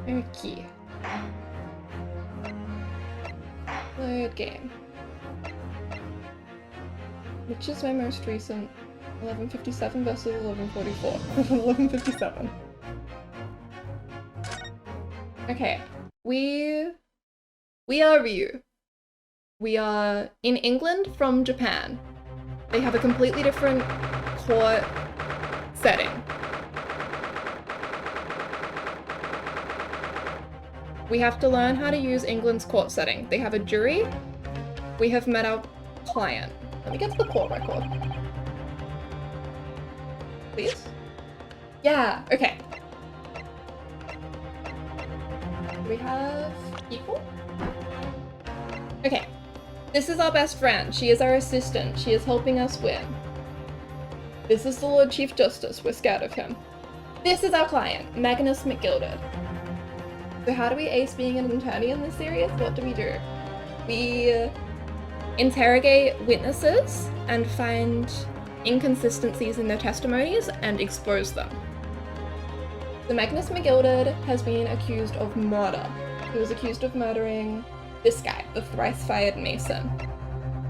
Okay. Load game. Which is my most recent? 11:57 versus 11:44. 11:57. Okay. We are Ryu. We are in England from Japan. They have a completely different court setting. We have to learn how to use England's court setting. They have a jury. We have met our client. Let me get to the court record. Please? Yeah, okay. Do we have people? Okay. This is our best friend. She is our assistant. She is helping us win. This is the Lord Chief Justice. We're scared of him. This is our client, Magnus McGilded. So how do we ace being an attorney in this series? What do? We interrogate witnesses and find inconsistencies in their testimonies and expose them. So Magnus McGilded has been accused of murder. He was accused of murdering this guy, the thrice-fired Mason.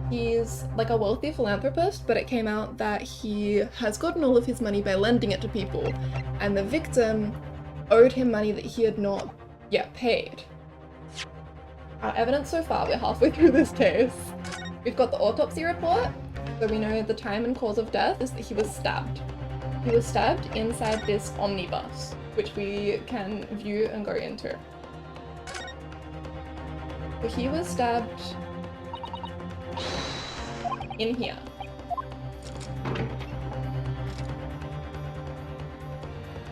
He's like a wealthy philanthropist, but it came out that he has gotten all of his money by lending it to people, and the victim owed him money that he had not yet paid. Our evidence so far, we're halfway through this case. We've got the autopsy report, so we know the time and cause of death is that he was stabbed. He was stabbed inside this omnibus, which we can view and go into. So he was stabbed in here.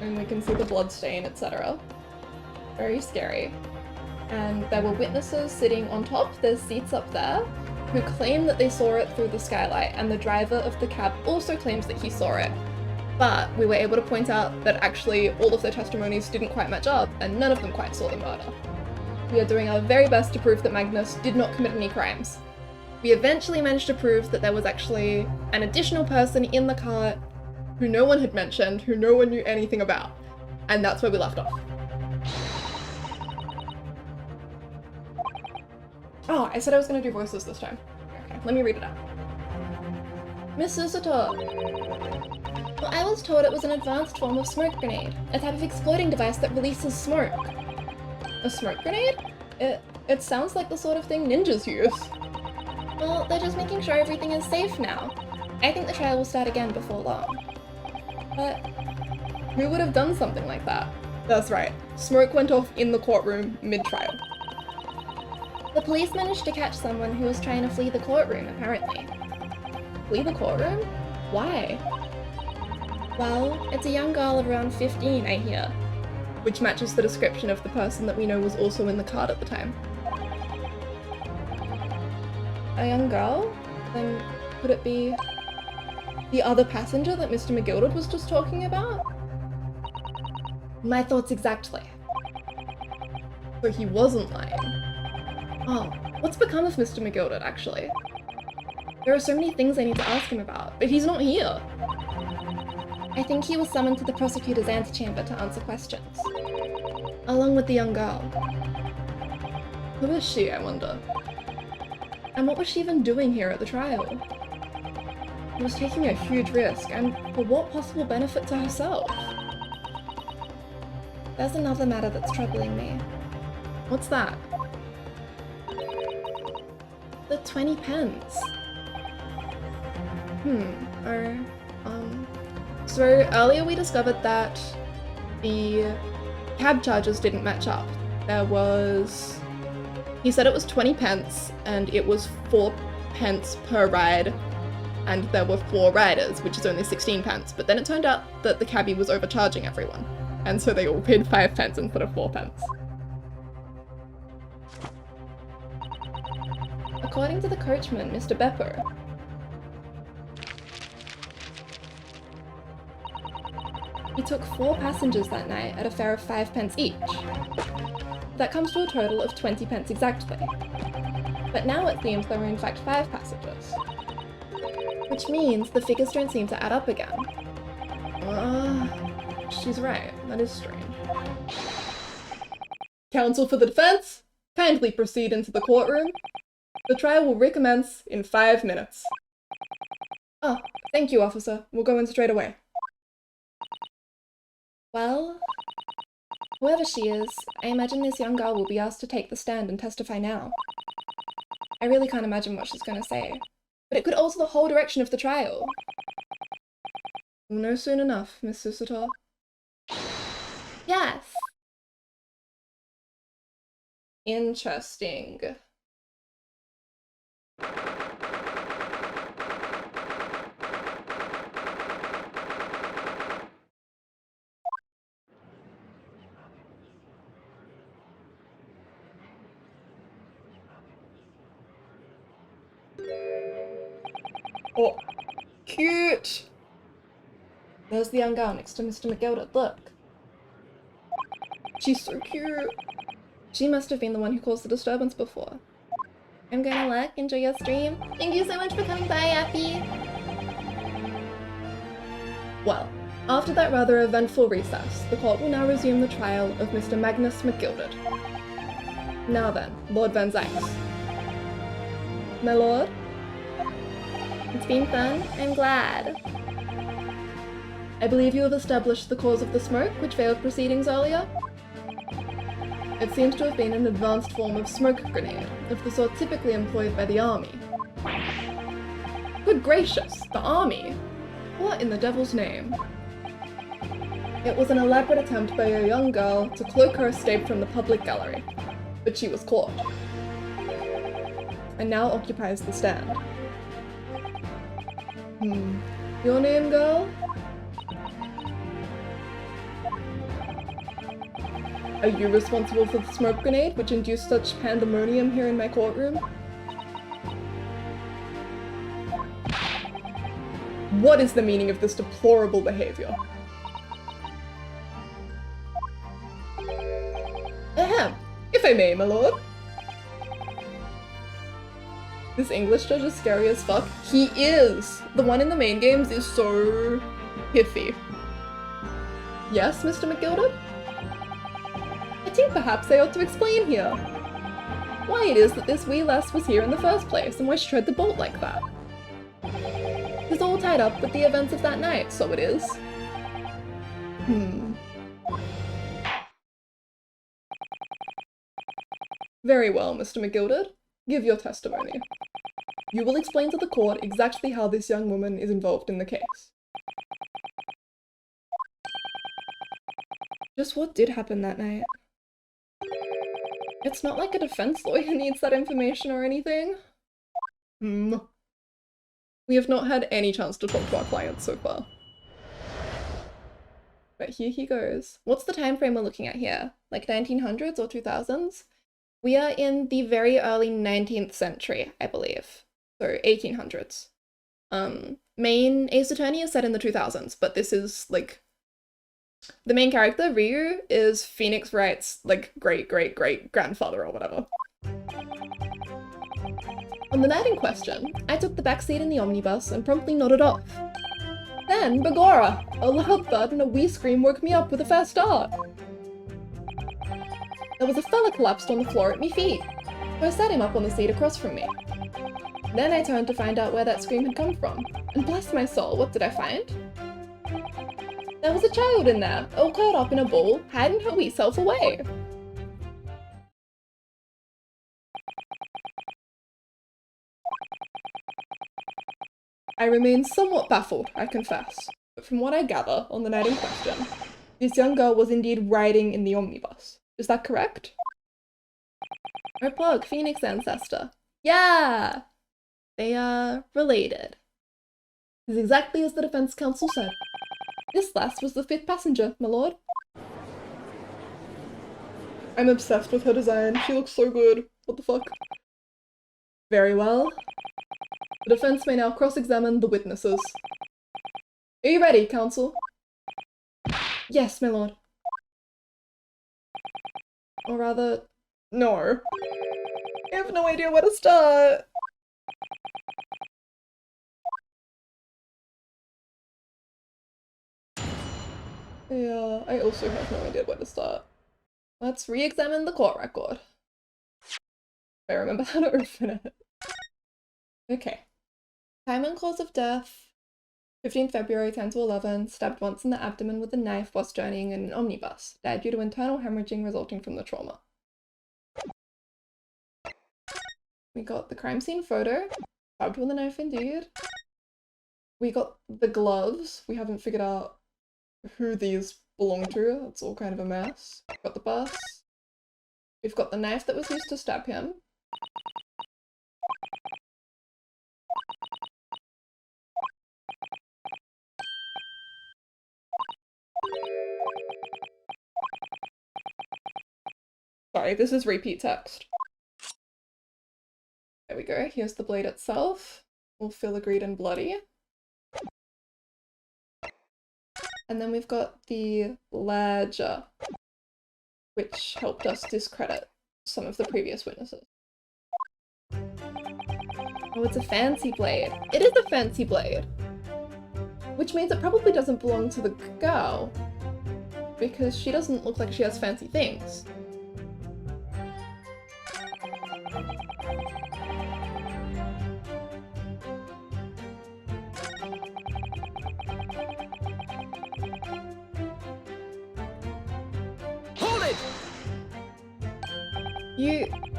And we can see the blood stain, etc. Very scary. And there were witnesses sitting on top, there's seats up there, who claim that they saw it through the skylight, and the driver of the cab also claims that he saw it. But we were able to point out that actually all of their testimonies didn't quite match up, and none of them quite saw the murder. We are doing our very best to prove that Magnus did not commit any crimes. We eventually managed to prove that there was actually an additional person in the cart who no one had mentioned, who no one knew anything about. And that's where we left off. Oh, I said I was going to do voices this time. Okay, let me read it out. Miss Susato. Well, I was told it was an advanced form of smoke grenade, a type of exploding device that releases smoke. A smoke grenade? It sounds like the sort of thing ninjas use. Well, they're just making sure everything is safe now. I think the trial will start again before long. But who would have done something like that? That's right. Smoke went off in the courtroom mid-trial. The police managed to catch someone who was trying to flee the courtroom, apparently. Flee the courtroom? Why? Well, it's a young girl of around 15, I hear. Which matches the description of the person that we know was also in the cart at the time. A young girl? Then could it be the other passenger that Mr. McGilded was just talking about? My thoughts exactly. So he wasn't lying. Oh, what's become of Mr. McGilded, actually? There are so many things I need to ask him about, but he's not here. I think he was summoned to the prosecutor's antechamber to answer questions. Along with the young girl. Who is she, I wonder? And what was she even doing here at the trial? She was taking a huge risk, and for what possible benefit to herself? There's another matter that's troubling me. What's that? The 20 pence. So earlier we discovered that the cab charges didn't match up. He said it was 20 pence and it was 4 pence per ride, and there were 4 riders, which is only 16 pence. But then it turned out that the cabbie was overcharging everyone, and so they all paid 5 pence instead of 4 pence. According to the coachman, Mr. Beppo, he took 4 passengers that night at a fare of 5 pence each. That comes to a total of 20 pence exactly. But now it seems there were in fact 5 passengers. Which means the figures don't seem to add up again. She's right, that is strange. Counsel for the defense, kindly proceed into the courtroom. The trial will recommence in 5 minutes. Oh, thank you, officer. We'll go in straight away. Well, whoever she is, I imagine this young girl will be asked to take the stand and testify now. I really can't imagine what she's going to say, but it could alter the whole direction of the trial. We'll know soon enough, Miss Susator. Yes! Interesting. Oh, cute! There's the young girl next to Mr. McGilder, look. She's so cute. She must have been the one who caused the disturbance before. I'm gonna look, enjoy your stream. Thank you so much for coming by, Appy! Well, after that rather eventful recess, the court will now resume the trial of Mr. Magnus McGilded. Now then, Lord Van Zyks. My lord? It's been fun. I'm glad. I believe you have established the cause of the smoke, which failed proceedings earlier? It seems to have been an advanced form of smoke grenade, of the sort typically employed by the army. Good gracious, the army? What in the devil's name? It was an elaborate attempt by a young girl to cloak her escape from the public gallery, but she was caught, and now occupies the stand. Your name, girl? Are you responsible for the smoke grenade which induced such pandemonium here in my courtroom? What is the meaning of this deplorable behavior? Ahem, if I may, my lord. This English judge is scary as fuck. He is! The one in the main games is so hiffy. Yes, Mr. McGilded? I think perhaps I ought to explain here why it is that this wee lass was here in the first place and why she tried to bolt like that. It's all tied up with the events of that night, so it is. Very well, Mr. McGilded. Give your testimony. You will explain to the court exactly how this young woman is involved in the case. Just what did happen that night? It's not like a defense lawyer needs that information or anything. We have not had any chance to talk to our clients so far. But here he goes. What's the time frame we're looking at here? Like 1900s or 2000s? We are in the very early 19th century, I believe. So 1800s. Main Ace Attorney is set in the 2000s, but this is like... The main character, Ryu, is Phoenix Wright's like great-great-great-grandfather or whatever. On the night in question, I took the back seat in the omnibus and promptly nodded off. Then, begorra, a loud thud and a wee scream woke me up with a fast start. There was a fella collapsed on the floor at me feet, so I sat him up on the seat across from me. Then I turned to find out where that scream had come from, and bless my soul, what did I find? There was a child in there, all curled up in a ball, hiding her wee self away. I remain somewhat baffled, I confess, but from what I gather on the night in question, this young girl was indeed riding in the omnibus. Is that correct? Her plug, Phoenix ancestor. Yeah! They are related. It's exactly as the defense counsel said. This lass was the 5th passenger, my lord. I'm obsessed with her design. She looks so good. What the fuck? Very well. The defense may now cross-examine the witnesses. Are you ready, counsel? Yes, my lord. Or rather, no. I have no idea where to start. Yeah, I also have no idea where to start. Let's re-examine the court record. I remember how to open it. Okay. Time and cause of death. 15th February, 10 to 11, stabbed once in the abdomen with a knife whilst journeying in an omnibus. Died due to internal hemorrhaging resulting from the trauma. We got the crime scene photo. Stabbed with a knife indeed. We got the gloves. We haven't figured out who these belong to. It's all kind of a mess. We've got the bus. We've got the knife that was used to stab him. Sorry, this is repeat text. There we go. Here's the blade itself. All filigreed and bloody. And then we've got the ledger, which helped us discredit some of the previous witnesses. Oh, it's a fancy blade. It is a fancy blade. Which means it probably doesn't belong to the girl, because she doesn't look like she has fancy things. Hold it!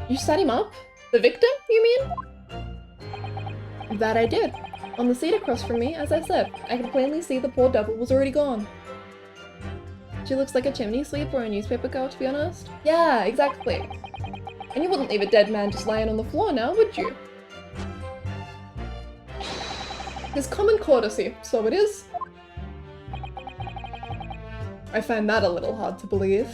You set him up? The victim, you mean? That I did. On the seat across from me, as I said, I could plainly see the poor devil was already gone. She looks like a chimney sweep or a newspaper girl, to be honest. Yeah, exactly. And you wouldn't leave a dead man just lying on the floor now, would you? It's common courtesy, so it is. I find that a little hard to believe.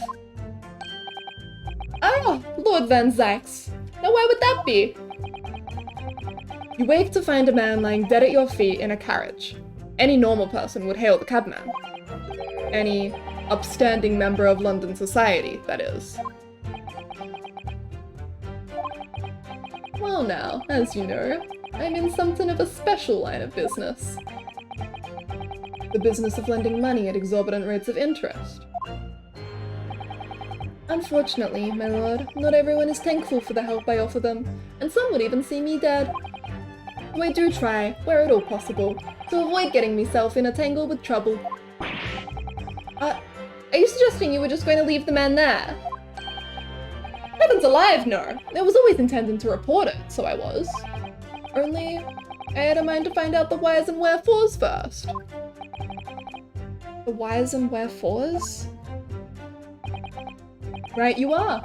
Oh, Lord Van Zyx. Now why would that be? You wake to find a man lying dead at your feet in a carriage. Any normal person would hail the cabman. Any upstanding member of London society, that is. Well now, as you know, I'm in something of a special line of business. The business of lending money at exorbitant rates of interest. Unfortunately, my lord, not everyone is thankful for the help I offer them, and some would even see me dead. So I do try, where at all possible, to avoid getting myself in a tangle with trouble. Are you suggesting you were just going to leave the man there? Heavens alive, no! I was always intending to report it, so I was. Only, I had a mind to find out the whys and wherefores first. The whys and wherefores? Right you are.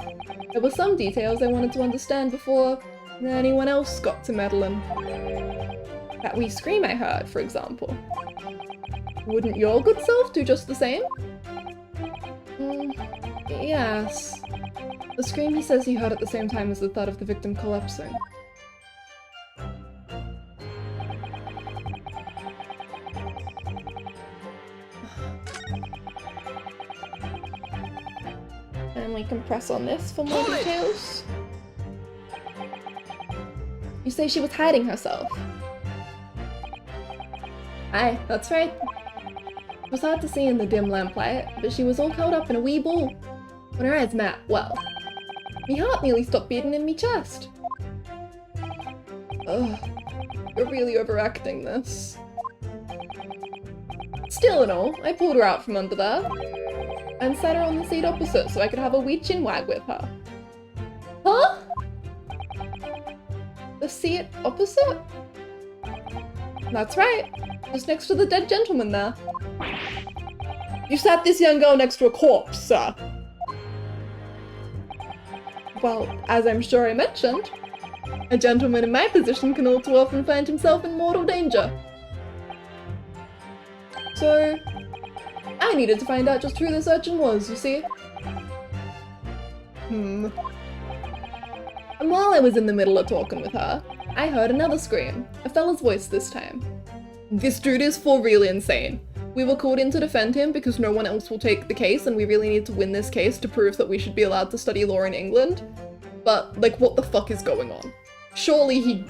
There were some details I wanted to understand before anyone else got to meddling. That wee scream I heard, for example. Wouldn't your good self do just the same? Yes. The scream he says he heard at the same time as the thud of the victim collapsing. And we can press on this for more details. You say she was hiding herself? Aye, that's right. It was hard to see in the dim lamplight, but she was all curled up in a wee ball. When her eyes met, well, me heart nearly stopped beating in me chest. Ugh, you're really overacting this. Still and all, I pulled her out from under there, and sat her on the seat opposite so I could have a wee chinwag with her. Huh? The seat opposite? That's right, just next to the dead gentleman there. You sat this young girl next to a corpse, sir. Well, as I'm sure I mentioned, a gentleman in my position can all too often find himself in mortal danger. So, I needed to find out just who this urchin was, you see. And while I was in the middle of talking with her, I heard another scream, a fella's voice this time. This dude is for real insane. We were called in to defend him because no one else will take the case and we really need to win this case to prove that we should be allowed to study law in England. But, like, what the fuck is going on? Surely he...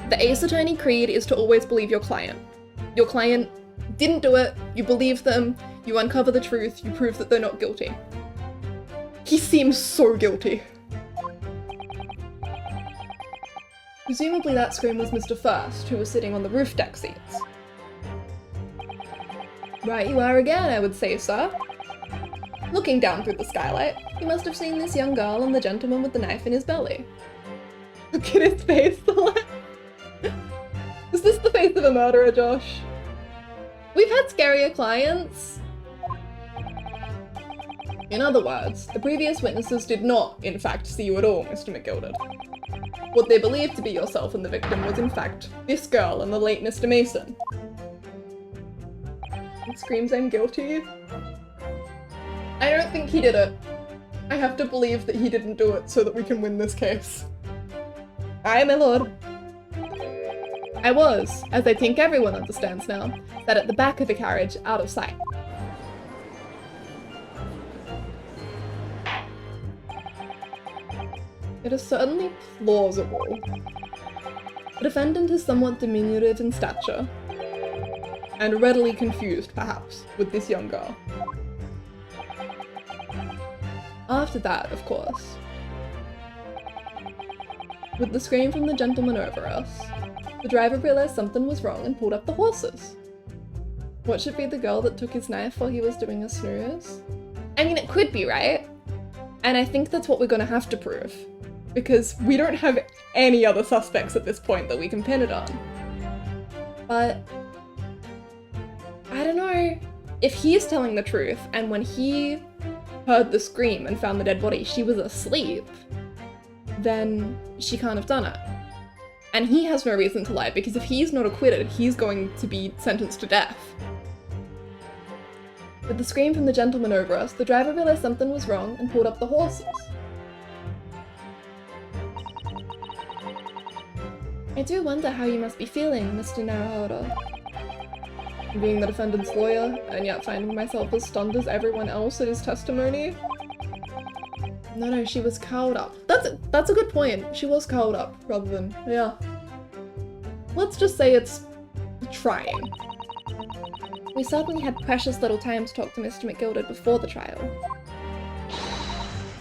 The Ace Attorney creed is to always believe your client. Your client didn't do it, you believe them, you uncover the truth, you prove that they're not guilty. He seems so guilty. Presumably that scream was Mr. First, who was sitting on the roof deck seats. Right you are again, I would say, sir. Looking down through the skylight, he must have seen this young girl and the gentleman with the knife in his belly. Look at his face. Is this the face of a murderer, Josh? We've had scarier clients. In other words, the previous witnesses did not, in fact, see you at all, Mr. McGilded. What they believed to be yourself and the victim was, in fact, this girl and the late Mr. Mason. It screams I'm guilty. I don't think he did it. I have to believe that he didn't do it so that we can win this case. Aye, my lord. I was, as I think everyone understands now, sat at the back of the carriage, out of sight. It is certainly plausible. The defendant is somewhat diminutive in stature, and readily confused, perhaps, with this young girl. After that, of course, with the scream from the gentleman over us, the driver realized something was wrong and pulled up the horses. What should be the girl that took his knife while he was doing a snooze? I mean, it could be, right? And I think that's what we're gonna have to prove, because we don't have any other suspects at this point that we can pin it on. But I don't know if he's telling the truth, and when he heard the scream and found the dead body, she was asleep, then she can't have done it. And he has no reason to lie, because if he's not acquitted, he's going to be sentenced to death. With the scream from the gentleman over us, the driver realized something was wrong and pulled up the horses. I do wonder how you must be feeling, Mr. Naruhodo. Being the defendant's lawyer, and yet finding myself as stunned as everyone else at his testimony. No, she was curled up. That's a good point. She was curled up, rather than, yeah. Let's just say it's trying. We certainly had precious little time to talk to Mr. McGilded before the trial.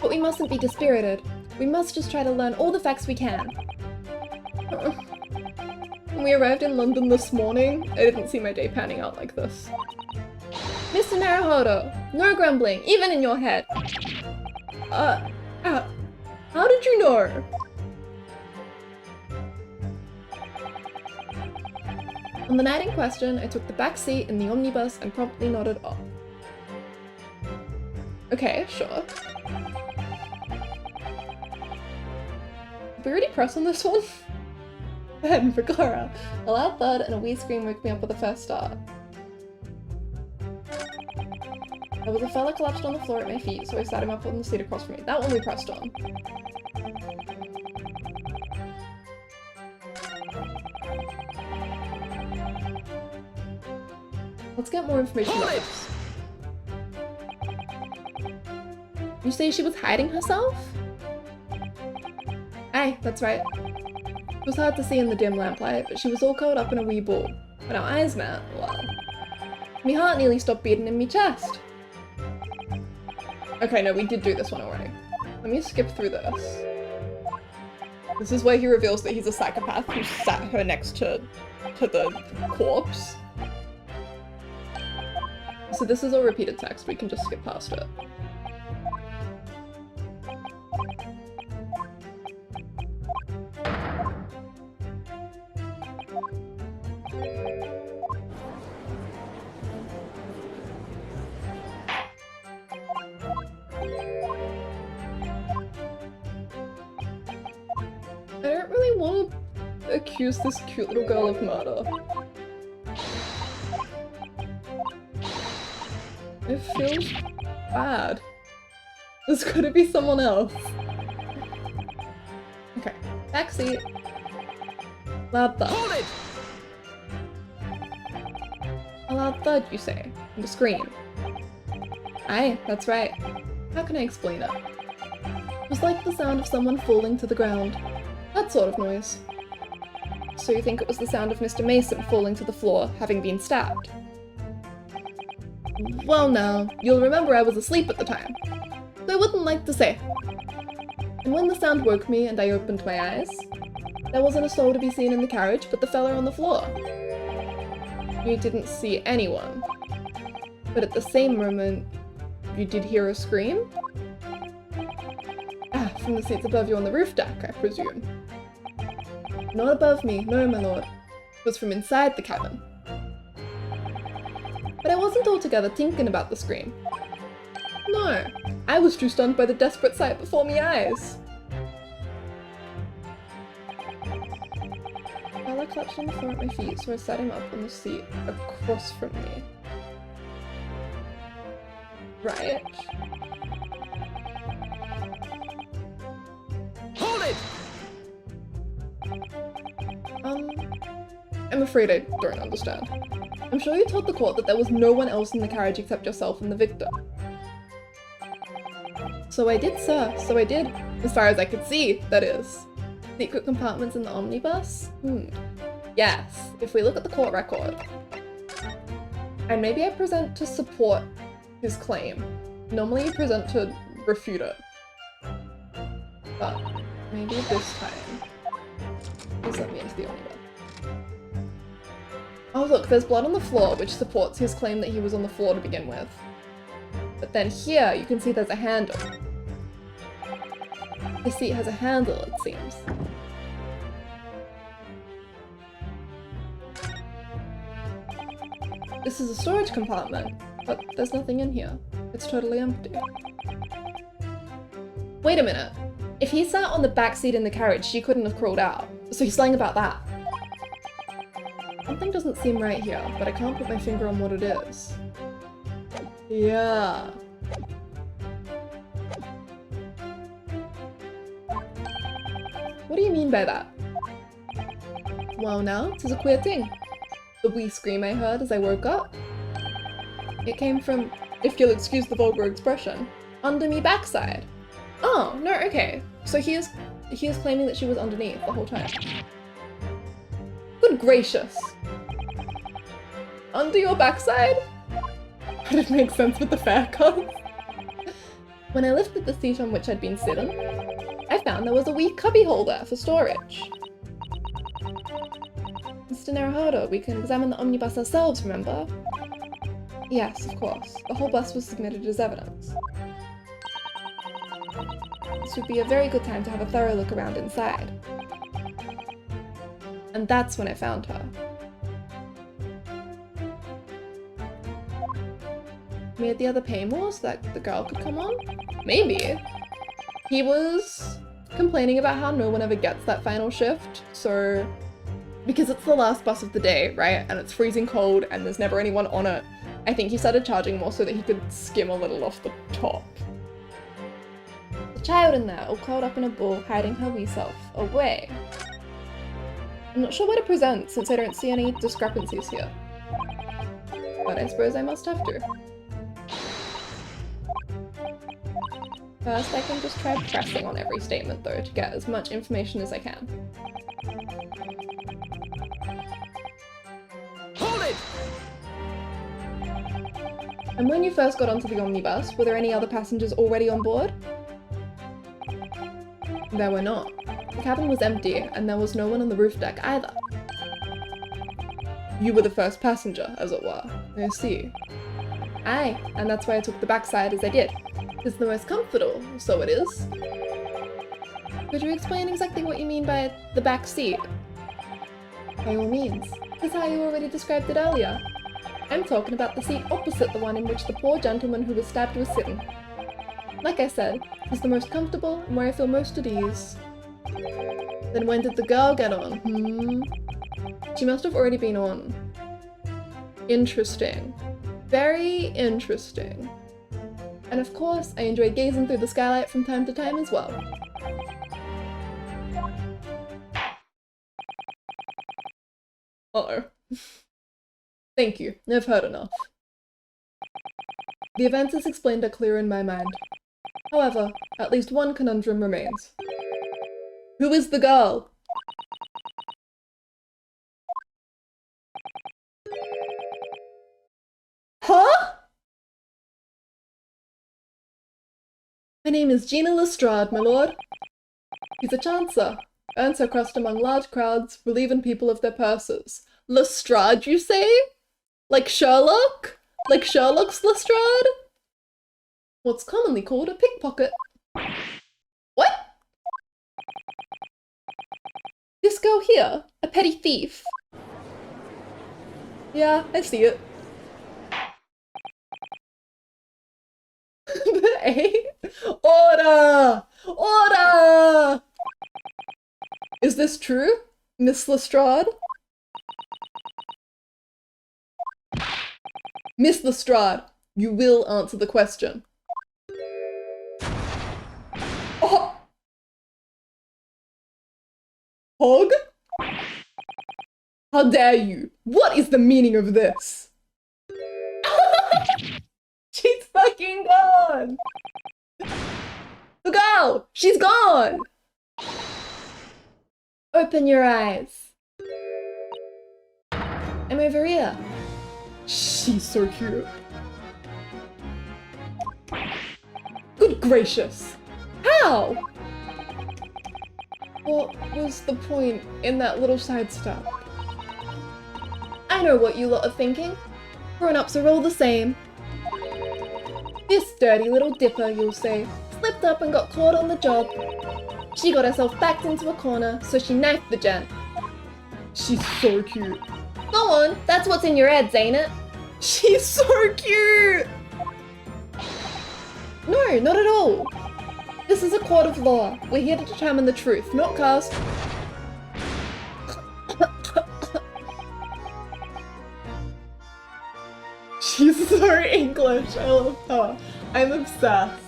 But we mustn't be dispirited. We must just try to learn all the facts we can. When we arrived in London this morning, I didn't see my day panning out like this. Mr. Naruhodo, no grumbling, even in your head. How did you know? On the night in question, I took the back seat in the omnibus and promptly nodded off. Okay, sure. Did we already press on this one? Then, for Clara, a loud thud and a wee scream woke me up with a first start. There was a fella collapsed on the floor at my feet, so I sat him up on the seat across from me. That one we pressed on. Let's get more information about this. You say she was hiding herself? Aye, that's right. It was hard to see in the dim lamplight, but she was all curled up in a wee ball. When our eyes met, well, me heart nearly stopped beating in me chest. Okay, no, we did do this one already. Let me skip through this. This is where he reveals that he's a psychopath who sat her next to the corpse. So this is all repeated text, we can just skip past it. I don't really want to accuse this cute little girl of murder. It feels bad. There's gotta be someone else. Okay, backseat. Loud thud. Hold it! A loud thud, you say, and a scream. Aye, that's right. How can I explain it? It was like the sound of someone falling to the ground. That sort of noise. So you think it was the sound of Mr. Mason falling to the floor, having been stabbed? Well now, you'll remember I was asleep at the time. So I wouldn't like to say. And when the sound woke me and I opened my eyes, there wasn't a soul to be seen in the carriage but the fella on the floor. You didn't see anyone. But at the same moment, you did hear a scream? Ah, from the seats above you on the roof deck, I presume. Not above me, no, my lord. It was from inside the cabin. But I wasn't altogether thinking about the scream. No, I was too stunned by the desperate sight before me eyes. Fella clutched on the floor at my feet, so I sat him up on the seat across from me. Right. Hold it! I'm afraid I don't understand. I'm sure you told the court that there was no one else in the carriage except yourself and the victim. So I did, sir. So I did. As far as I could see, that is. Secret compartments in the omnibus? Yes, if we look at the court record. And maybe I present to support his claim. Normally you present to refute it. But maybe this time. Please let me into the omnibus. Oh look, there's blood on the floor, which supports his claim that he was on the floor to begin with. But then here, you can see there's a handle. The seat has a handle, it seems. This is a storage compartment, but there's nothing in here. It's totally empty. Wait a minute. If he sat on the back seat in the carriage, she couldn't have crawled out. So he's lying about that. Something doesn't seem right here, but I can't put my finger on what it is. Yeah. What do you mean by that? Well now, this is a queer thing. The wee scream I heard as I woke up. It came from, if you'll excuse the vulgar expression, under me backside. Oh, no, okay. So he is claiming that she was underneath the whole time. Good gracious. Under your backside? Would it make sense with the fair cuff? When I lifted the seat on which I'd been sitting, I found there was a wee cubby holder for storage. Mr. Naruhodo, we can examine the omnibus ourselves, remember? Yes, of course. The whole bus was submitted as evidence. This would be a very good time to have a thorough look around inside. And that's when I found her. We had the other paymore so that the girl could come on? Maybe. He was complaining about how no one ever gets that final shift, so... Because it's the last bus of the day, right? And it's freezing cold and there's never anyone on it. I think he started charging more so that he could skim a little off the top. The child in there, all curled up in a ball, hiding her wee self away. I'm not sure what to present since I don't see any discrepancies here. But I suppose I must have to. First, I can just try pressing on every statement though to get as much information as I can. Hold it! And when you first got onto the omnibus, were there any other passengers already on board? There were not. The cabin was empty, and there was no one on the roof deck either. You were the first passenger, as it were. I see. Aye, and that's why I took the backside as I did. It's the most comfortable, so it is. Could you explain exactly what you mean by the back seat? By all means. That's how you already described it earlier. I'm talking about the seat opposite the one in which the poor gentleman who was stabbed was sitting. Like I said, it's the most comfortable and where I feel most at ease. Then when did the girl get on? She must have already been on. Interesting. Very interesting. And of course, I enjoy gazing through the skylight from time to time as well. Uh-oh. Thank you, I've heard enough. The events as explained are clear in my mind. However, at least one conundrum remains. Who is the girl? Huh? My name is Gina Lestrade, my lord. He's a chancer. Earns her crust among large crowds, relieving people of their purses. Lestrade, you say? Like Sherlock? Like Sherlock's Lestrade? What's commonly called a pickpocket. What? This girl here, a petty thief. Yeah, I see it. Eh? Order! Order! Is this true, Miss Lestrade? Miss Lestrade, you will answer the question. Oh! Hog? How dare you? What is the meaning of this? She's fucking gone! Look out! She's gone! Open your eyes. I'm over here. She's so cute. Good gracious. How? What was the point in that little sidestep? I know what you lot are thinking. Grown-ups are all the same. This dirty little dipper, you'll say, slipped up and got caught on the job. She got herself backed into a corner, so she knifed the gent. She's so cute. Go on, that's what's in your heads, ain't it? She's so cute! No, not at all. This is a court of law. We're here to determine the truth, not cast. She's so English. I love her. I'm obsessed.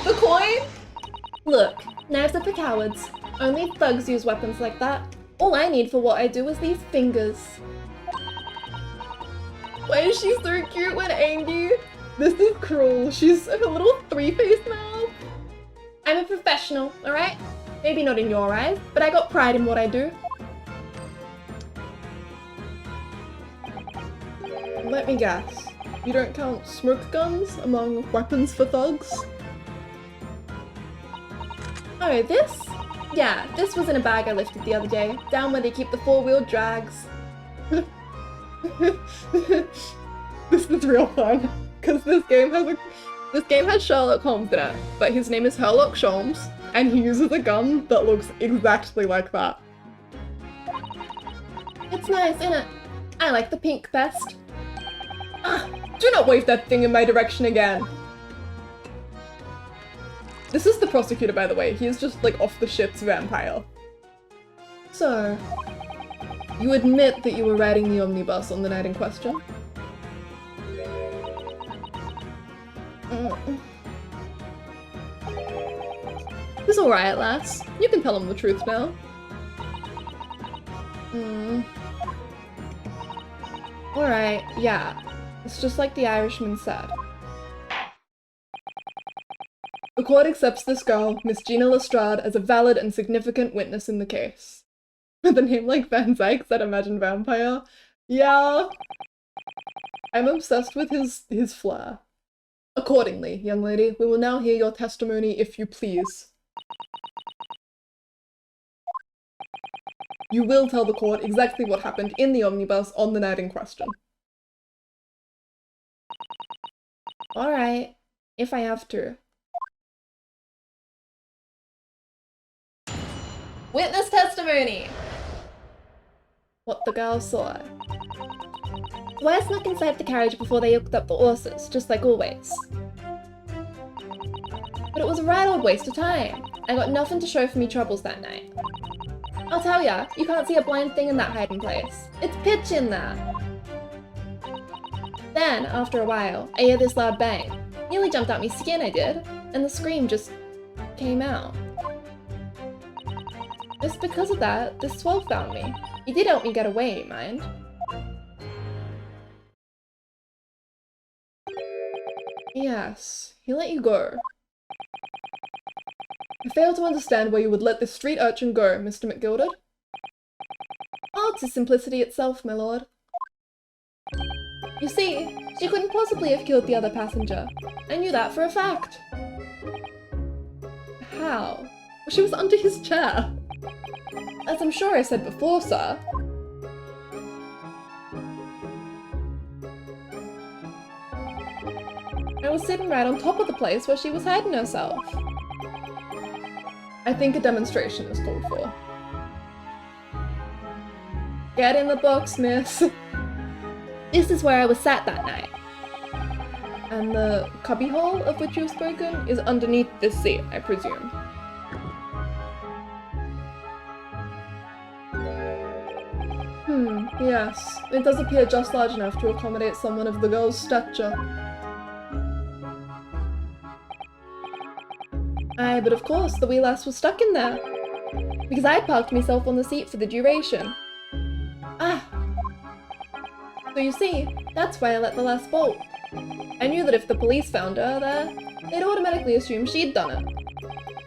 The coin? Look, knives are for cowards. Only thugs use weapons like that. All I need for what I do is these fingers. Why is she so cute when angry? This is cruel. She's a little three-faced mouth. I'm a professional, alright? Maybe not in your eyes, but I got pride in what I do. Let me guess. You don't count smoke guns among weapons for thugs? Oh, this? Yeah, this was in a bag I lifted the other day, down where they keep the four-wheel drags. This is real fun, because this game has Sherlock Holmes in it, but his name is Sherlock Sholmes, and he uses a gun that looks exactly like that. It's nice, isn't it? I like the pink best. Ah, do not wave that thing in my direction again. This is the prosecutor, by the way. He is just like off the shit's vampire. So, you admit that you were riding the omnibus on the night in question? It's alright, lass. You can tell him the truth now. Alright, yeah. It's just like the Irishman said. The court accepts this girl, Miss Gina Lestrade, as a valid and significant witness in the case. With a name like Van Zyke's that Imagine Vampire? Yeah. I'm obsessed with his flair. Accordingly, young lady, we will now hear your testimony if you please. You will tell the court exactly what happened in the omnibus on the night in question. Alright, if I have to. Witness testimony! What the girl saw. So I snuck inside the carriage before they hooked up the horses, just like always. But it was a right old waste of time. I got nothing to show for me troubles that night. I'll tell ya, you can't see a blind thing in that hiding place. It's pitch in there. Then, after a while, I hear this loud bang. Nearly jumped out my skin, I did, and the scream just came out. Just because of that, this swell found me. He did help me get away, mind. Yes, he let you go. I fail to understand why you would let this street urchin go, Mr. McGilded. Oh, it's simplicity itself, my lord. You see, she couldn't possibly have killed the other passenger. I knew that for a fact. How? Well, she was under his chair. As I'm sure I said before, sir. I was sitting right on top of the place where she was hiding herself. I think a demonstration is called for. Get in the box, miss. This is where I was sat that night. And the cubbyhole of which you've spoken is underneath this seat, I presume. Yes. It does appear just large enough to accommodate someone of the girl's stature. Aye, but of course, the wee lass was stuck in there. Because I'd parked myself on the seat for the duration. Ah. So you see, that's why I let the lass bolt. I knew that if the police found her there, they'd automatically assume she'd done it.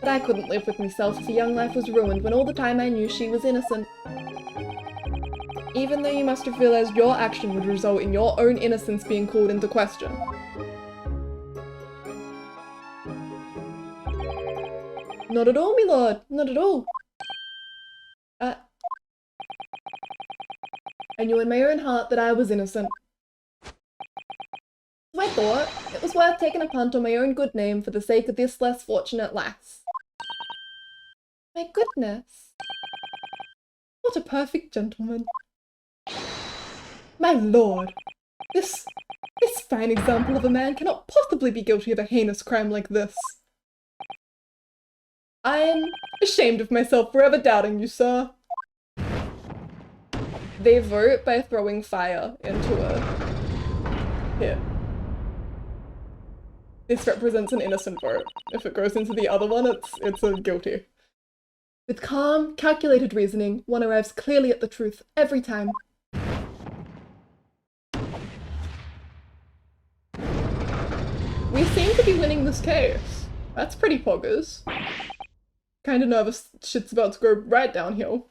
But I couldn't live with myself if a young life was ruined when all the time I knew she was innocent. Even though you must have realized your action would result in your own innocence being called into question. Not at all, my lord. Not at all. I knew in my own heart that I was innocent. So I thought it was worth taking a punt on my own good name for the sake of this less fortunate lass. My goodness. What a perfect gentleman. My lord. This fine example of a man cannot possibly be guilty of a heinous crime like this. I am ashamed of myself for ever doubting you, sir. They vote by throwing fire into a pit. This represents an innocent vote. If it goes into the other one, it's a guilty. With calm, calculated reasoning, one arrives clearly at the truth every time. We seem to be winning this case. That's pretty poggers. Kinda nervous shit's about to go right downhill.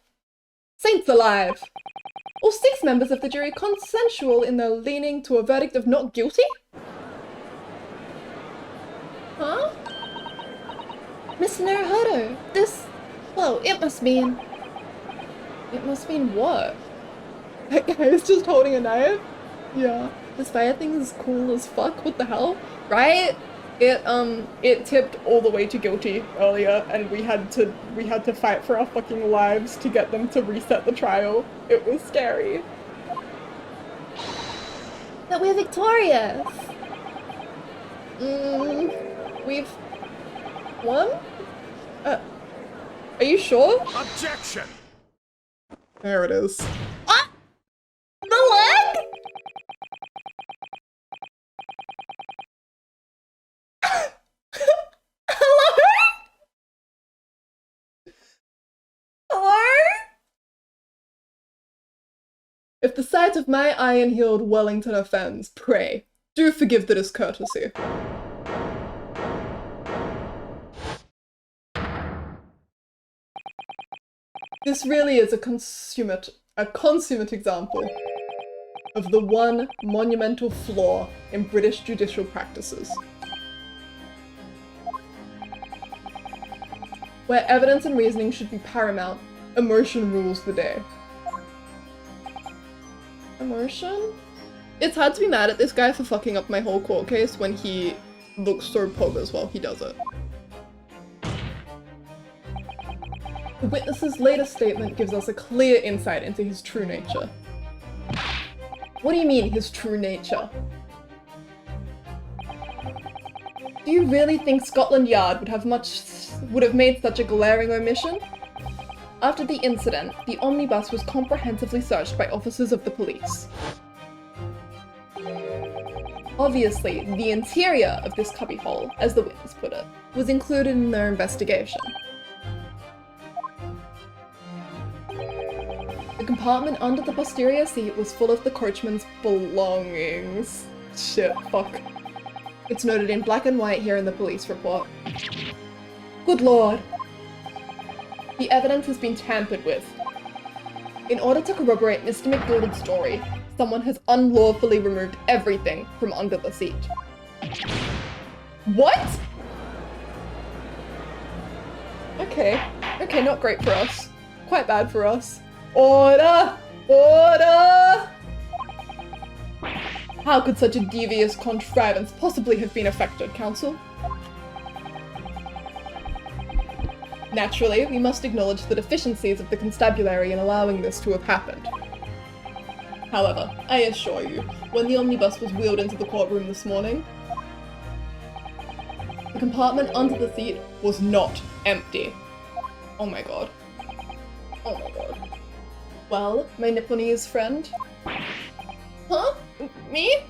Saints alive! All 6 members of the jury consensual in their leaning to a verdict of not guilty? Huh? Miss Naruhodo, this... well, it must mean... It must mean what? That guy is just holding a knife? Yeah. This fire thing is cool as fuck, what the hell? Right? It tipped all the way to guilty earlier, and we had to fight for our fucking lives to get them to reset the trial. It was scary. But we're victorious! We've won? Are you sure? Objection! There it is. Ah! The leg? Hello? Hello? If the sight of my iron-heeled Wellington offends, pray, do forgive the discourtesy. This really is a consummate example of the one monumental flaw in British judicial practices. Where evidence and reasoning should be paramount, emotion rules the day. Emotion? It's hard to be mad at this guy for fucking up my whole court case when he looks so poggers while he does it. The witness's latest statement gives us a clear insight into his true nature. What do you mean, his true nature? Do you really think Scotland Yard would have made such a glaring omission? After the incident, the omnibus was comprehensively searched by officers of the police. Obviously, the interior of this cubbyhole, as the witness put it, was included in their investigation. The compartment under the posterior seat was full of the coachman's belongings. Shit, fuck. It's noted in black and white here in the police report. Good lord. The evidence has been tampered with. In order to corroborate Mr. McGilded's story, someone has unlawfully removed everything from under the seat. What? Okay. Okay, not great for us. Quite bad for us. Order! Order! How could such a devious contrivance possibly have been effected, Council? Naturally, we must acknowledge the deficiencies of the constabulary in allowing this to have happened. However, I assure you, when the omnibus was wheeled into the courtroom this morning, the compartment under the seat was not empty. Oh my god. Oh my god. Well, my Nipponese friend? Huh? Me?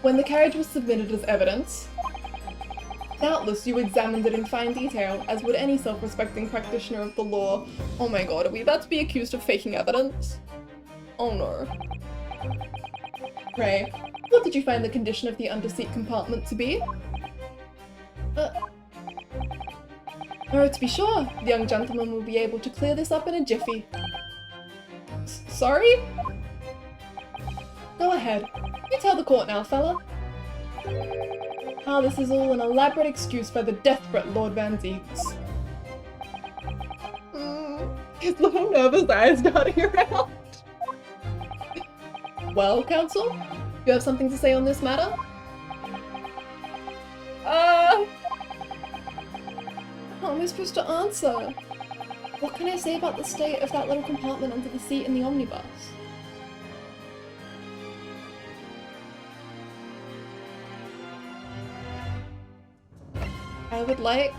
When the carriage was submitted as evidence, doubtless you examined it in fine detail, as would any self-respecting practitioner of the law. Oh my god, are we about to be accused of faking evidence? Oh no. Ray, what did you find the condition of the underseat compartment to be? Oh, to be sure, the young gentleman will be able to clear this up in a jiffy. Sorry? Go ahead. You tell the court now, fella. How this is all an elaborate excuse by the death threat Lord Van Zeeks. His little nervous eyes darting around. Well, Counsel? You have something to say on this matter? How am I supposed to answer? What can I say about the state of that little compartment under the seat in the omnibus? I would like...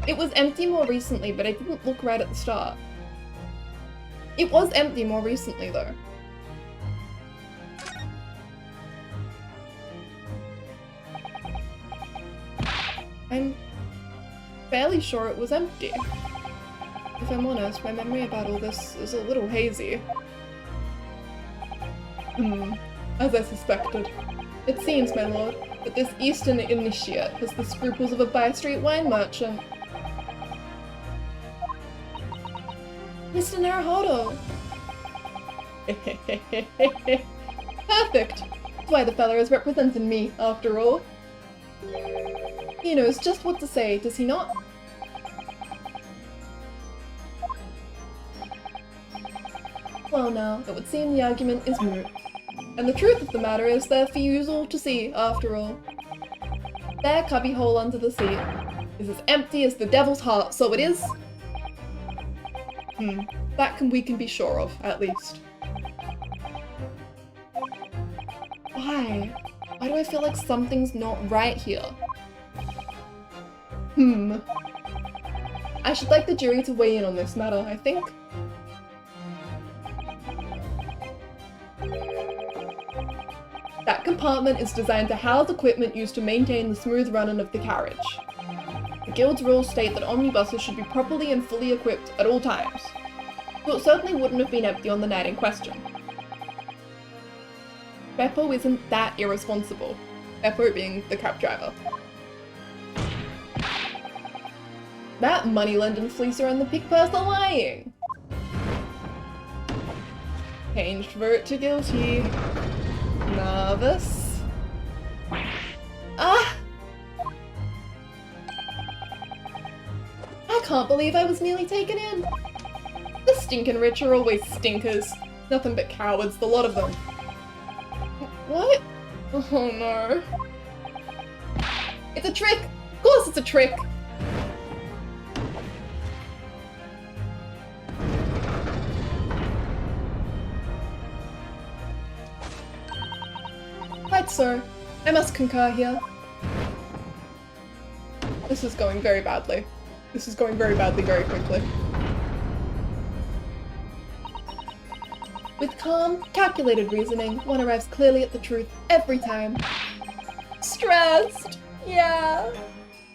It was empty more recently, but I didn't look right at the start. It was empty more recently, though. I'm fairly sure it was empty. If I'm honest, my memory about all this is a little hazy. As I suspected. It seems, my lord, that this Eastern initiate has the scruples of a by-street wine merchant. Mr. Naruhodo! Perfect! That's why the fella has represented me, after all. He knows just what to say, does he not? Well now, it would seem the argument is moot. And the truth of the matter is there for you all to see, after all. Their cubbyhole under the seat is as empty as the devil's heart, so it is... that we can be sure of, at least. Why? Why do I feel like something's not right here? I should like the jury to weigh in on this matter, I think. That compartment is designed to house equipment used to maintain the smooth running of the carriage. The Guild's rules state that omnibuses should be properly and fully equipped at all times, so it certainly wouldn't have been empty on the night in question. Beppo isn't that irresponsible, Beppo being the cab driver. That moneylending fleecer and the pig purse are lying! Changed vert to guilty. Nervous. Ah! I can't believe I was nearly taken in. The stinking rich are always stinkers. Nothing but cowards, the lot of them. What? Oh no. It's a trick! Of course it's a trick! Right, sir. I must concur here. This is going very badly. This is going very badly very quickly. With calm, calculated reasoning, one arrives clearly at the truth every time. Stressed! Yeah.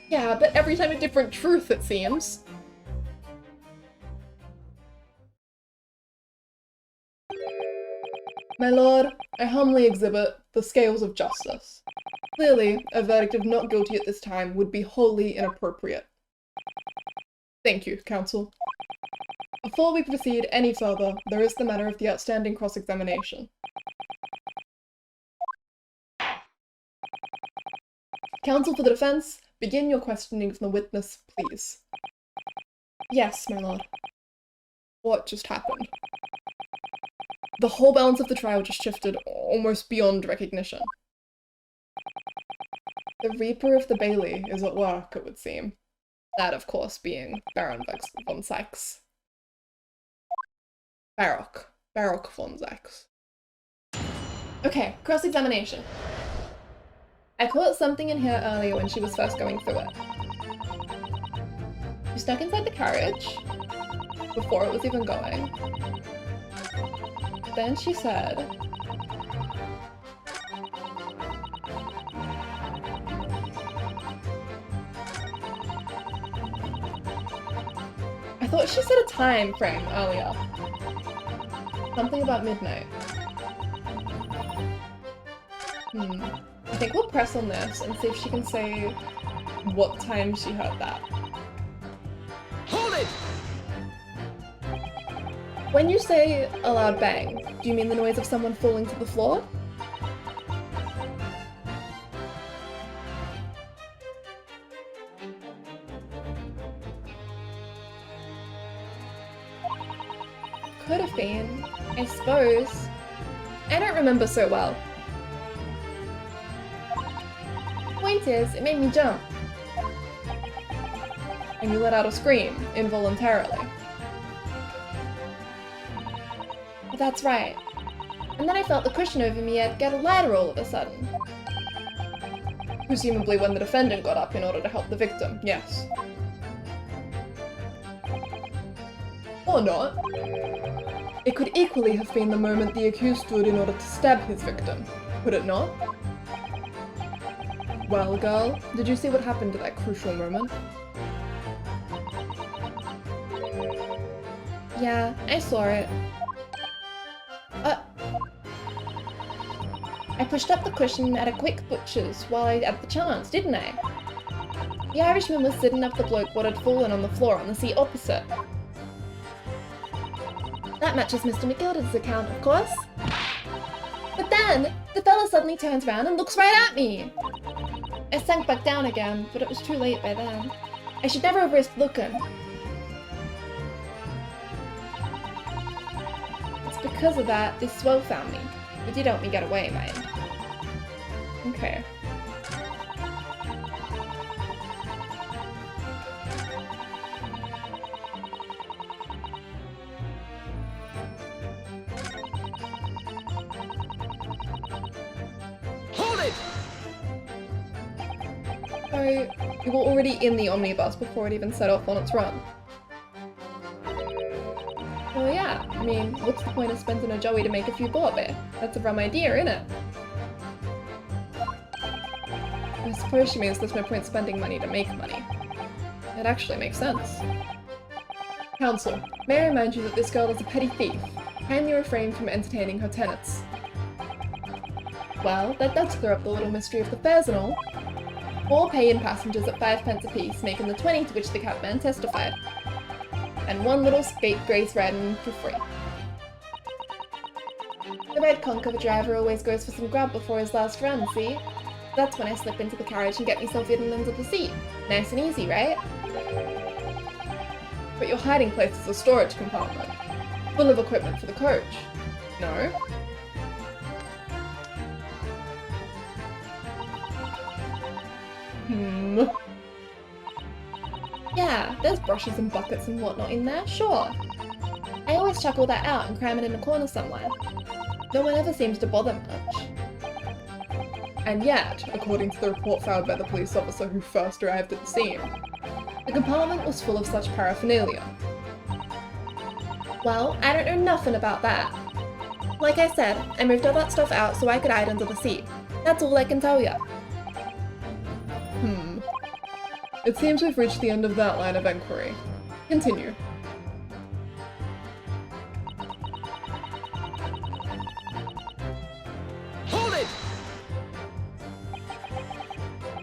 Yeah, but every time a different truth, it seems. My lord, I humbly exhibit the scales of justice. Clearly, a verdict of not guilty at this time would be wholly inappropriate. Thank you, counsel. Before we proceed any further, there is the matter of the outstanding cross-examination. Counsel for the defense, Begin your questioning of the witness, please. Yes, my lord. What just happened? The whole balance of the trial just shifted almost beyond recognition. The Reaper of the Bailey is at work, it would seem. That, of course, being Baron von Sykes. Baroque von Sykes. Okay, cross-examination. I caught something in here earlier when she was first going through it. She snuck inside the carriage before it was even going. Then she said, I thought she said a time frame earlier. Something about midnight. I think we'll press on this and see if she can say what time she heard that. Hold it! When you say a loud bang, do you mean the noise of someone falling to the floor? Could have been, I suppose. I don't remember so well. Point is, it made me jump. And you let out a scream, involuntarily. That's right. And then I felt the cushion over me get lighter all of a sudden. Presumably when the defendant got up in order to help the victim, yes. Or not. It could equally have been the moment the accused stood in order to stab his victim, could it not? Well, girl, did you see what happened at that crucial moment? Yeah, I saw it. I pushed up the cushion at a quick butcher's while I had the chance, didn't I? The Irishman was sitting up the bloke what had fallen on the floor on the seat opposite. That matches Mr. McGilda's account, of course. But then, the fella suddenly turns around and looks right at me! I sank back down again, but it was too late by then. I should never have risked looking. It's because of that this swell found me. It did help me get away, mind. Okay. Hold it! So, you were already in the omnibus before it even set off on its run. Well, yeah, I mean, what's the point of spending a joey to make a few bob there? That's a rum idea, innit? I suppose she means there's no point spending money to make money. It actually makes sense. Counsel, may I remind you that this girl is a petty thief. Kindly refrain from entertaining her tenants. Well, that does clear up the little mystery of the fares and all. 4 pay-in passengers at 5 pence apiece, making the 20 to which the cabman testified. And 1 little scapegrace riding for free. The red conch of a driver always goes for some grub before his last run, see? That's when I slip into the carriage and get myself hidden under the seat. Nice and easy, right? But your hiding place is a storage compartment, full of equipment for the coach. No? Yeah, there's brushes and buckets and whatnot in there, sure. I always chuck all that out and cram it in a corner somewhere. No one ever seems to bother much. And yet, according to the report filed by the police officer who first arrived at the scene, the compartment was full of such paraphernalia. Well, I don't know nothing about that. Like I said, I moved all that stuff out so I could hide under the seat. That's all I can tell ya. It seems we've reached the end of that line of inquiry. Continue. Hold it!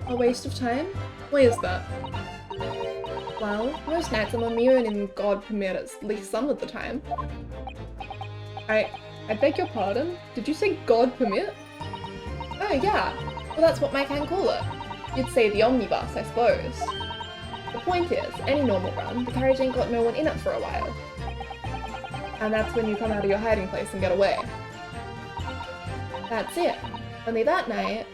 A waste of time? Why is that? Well, most nights I'm on my own and God permit at least some of the time. I beg your pardon? Did you say God permit? Oh yeah, well that's what my kind call it. You'd say the omnibus, I suppose. The point is, any normal run, the carriage ain't got no one in it for a while. And that's when you come out of your hiding place and get away. That's it. Only that night,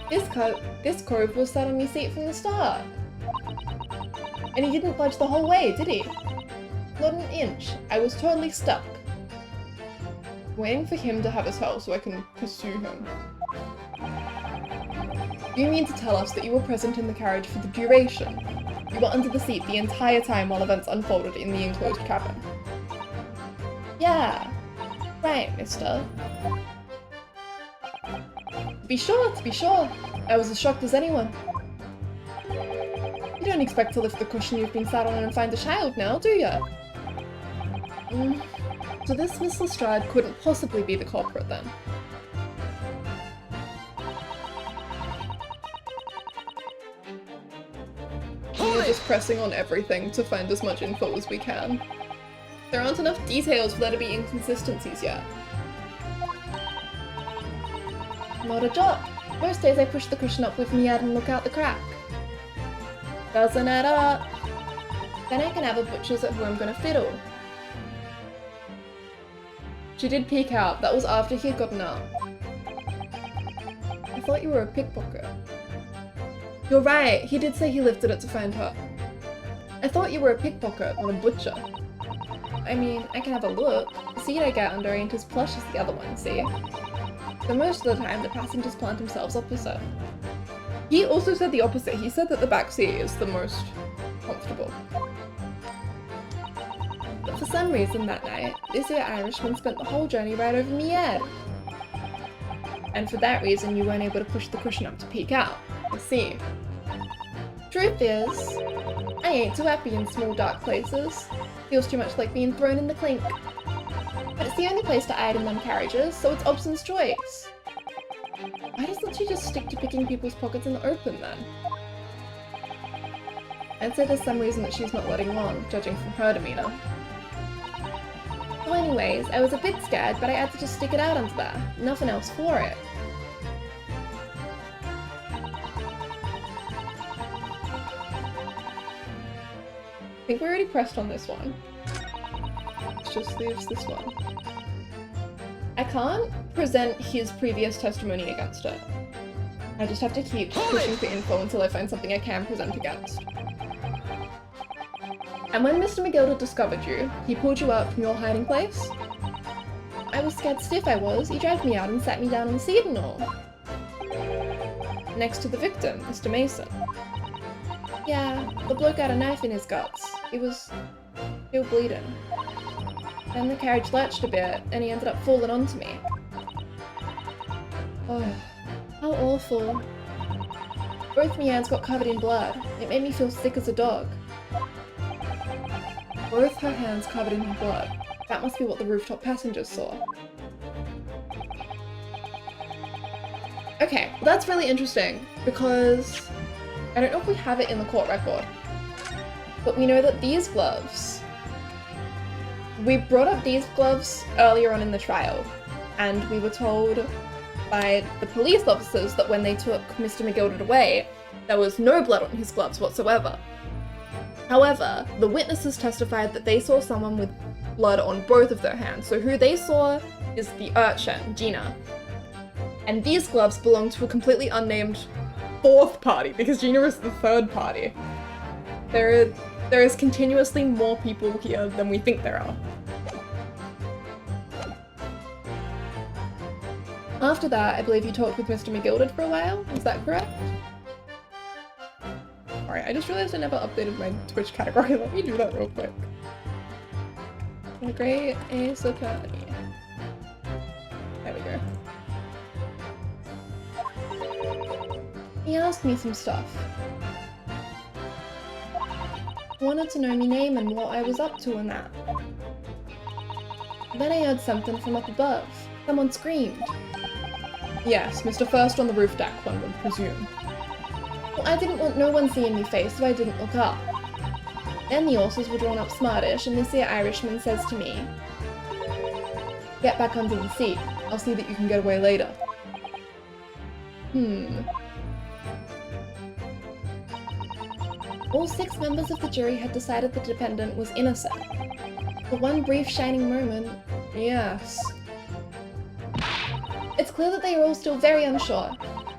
this cove was sat on your seat from the start. And he didn't budge the whole way, did he? Not an inch. I was totally stuck. Waiting for him to have his health so I can pursue him. You mean to tell us that you were present in the carriage for the duration? You were under the seat the entire time while events unfolded in the enclosed cabin? Yeah. Right, mister. To be sure. I was as shocked as anyone. You don't expect to lift the cushion you've been sat on and find a child now, do ya? So this Miss Lestrade couldn't possibly be the culprit then. We're just pressing on everything to find as much info as we can. There aren't enough details for there to be inconsistencies yet. Not a jot. Most days I push the cushion up with me head and look out the crack. Doesn't add up. Then I can have a butcher's at who I'm gonna fiddle. She did peek out. That was after he had gotten out. I thought you were a pickpocket. You're right, he did say he lifted it to find her. I thought you were a pickpocket, not a butcher. I mean, I can have a look. The seat I get under ain't as plush as the other one, see? So most of the time, the passengers plant themselves opposite. He also said the opposite. He said that the back seat is the most comfortable. But for some reason that night, this here Irishman spent the whole journey right over me head. And for that reason, you weren't able to push the cushion up to peek out. I see. Truth is, I ain't too happy in small dark places. Feels too much like being thrown in the clink. But it's the only place to hide in them carriages, so it's Obson's choice. Why doesn't she just stick to picking people's pockets in the open then? I'd say there's some reason that she's not letting on, judging from her demeanour. So anyways, I was a bit scared, but I had to just stick it out under there. Nothing else for it. I think we already pressed on this one. Let's just leave this one. I can't present his previous testimony against it. I just have to keep pushing for info until I find something I can present against. And when Mr. McGilder discovered you, he pulled you out from your hiding place? I was scared stiff, I was. He dragged me out and sat me down on the seat and all. Next to the victim, Mr. Mason. Yeah, the bloke had a knife in his guts. He was still bleeding. Then the carriage lurched a bit, and he ended up falling onto me. Oh, how awful. Both my hands got covered in blood. It made me feel sick as a dog. Both her hands covered in blood. That must be what the rooftop passengers saw. Okay, well that's really interesting, because I don't know if we have it in the court record, but we know that these gloves, we brought up these gloves earlier on in the trial, and we were told by the police officers that when they took Mr. McGilder away, there was no blood on his gloves whatsoever. However, the witnesses testified that they saw someone with blood on both of their hands, so who they saw is the urchin, Gina. And these gloves belong to a completely unnamed fourth party, because Gina is the third party. There is continuously more people here than we think there are. After that, I believe you talked with Mr. McGilder for a while, is that correct? Alright, I just realized I never updated my Twitch category. Let me do that real quick. The Great Ace of Party. There we go. He asked me some stuff. Wanted to know me name and what I was up to and that. Then I heard something from up above. Someone screamed. Yes, Mr. First on the roof deck, one would presume. Well, I didn't want no one seeing me face, so I didn't look up. Then the horses were drawn up smartish, and this here Irishman says to me, "Get back under the seat. I'll see that you can get away later." All 6 members of the jury had decided the defendant was innocent. For one brief shining moment, yes. It's clear that they are all still very unsure.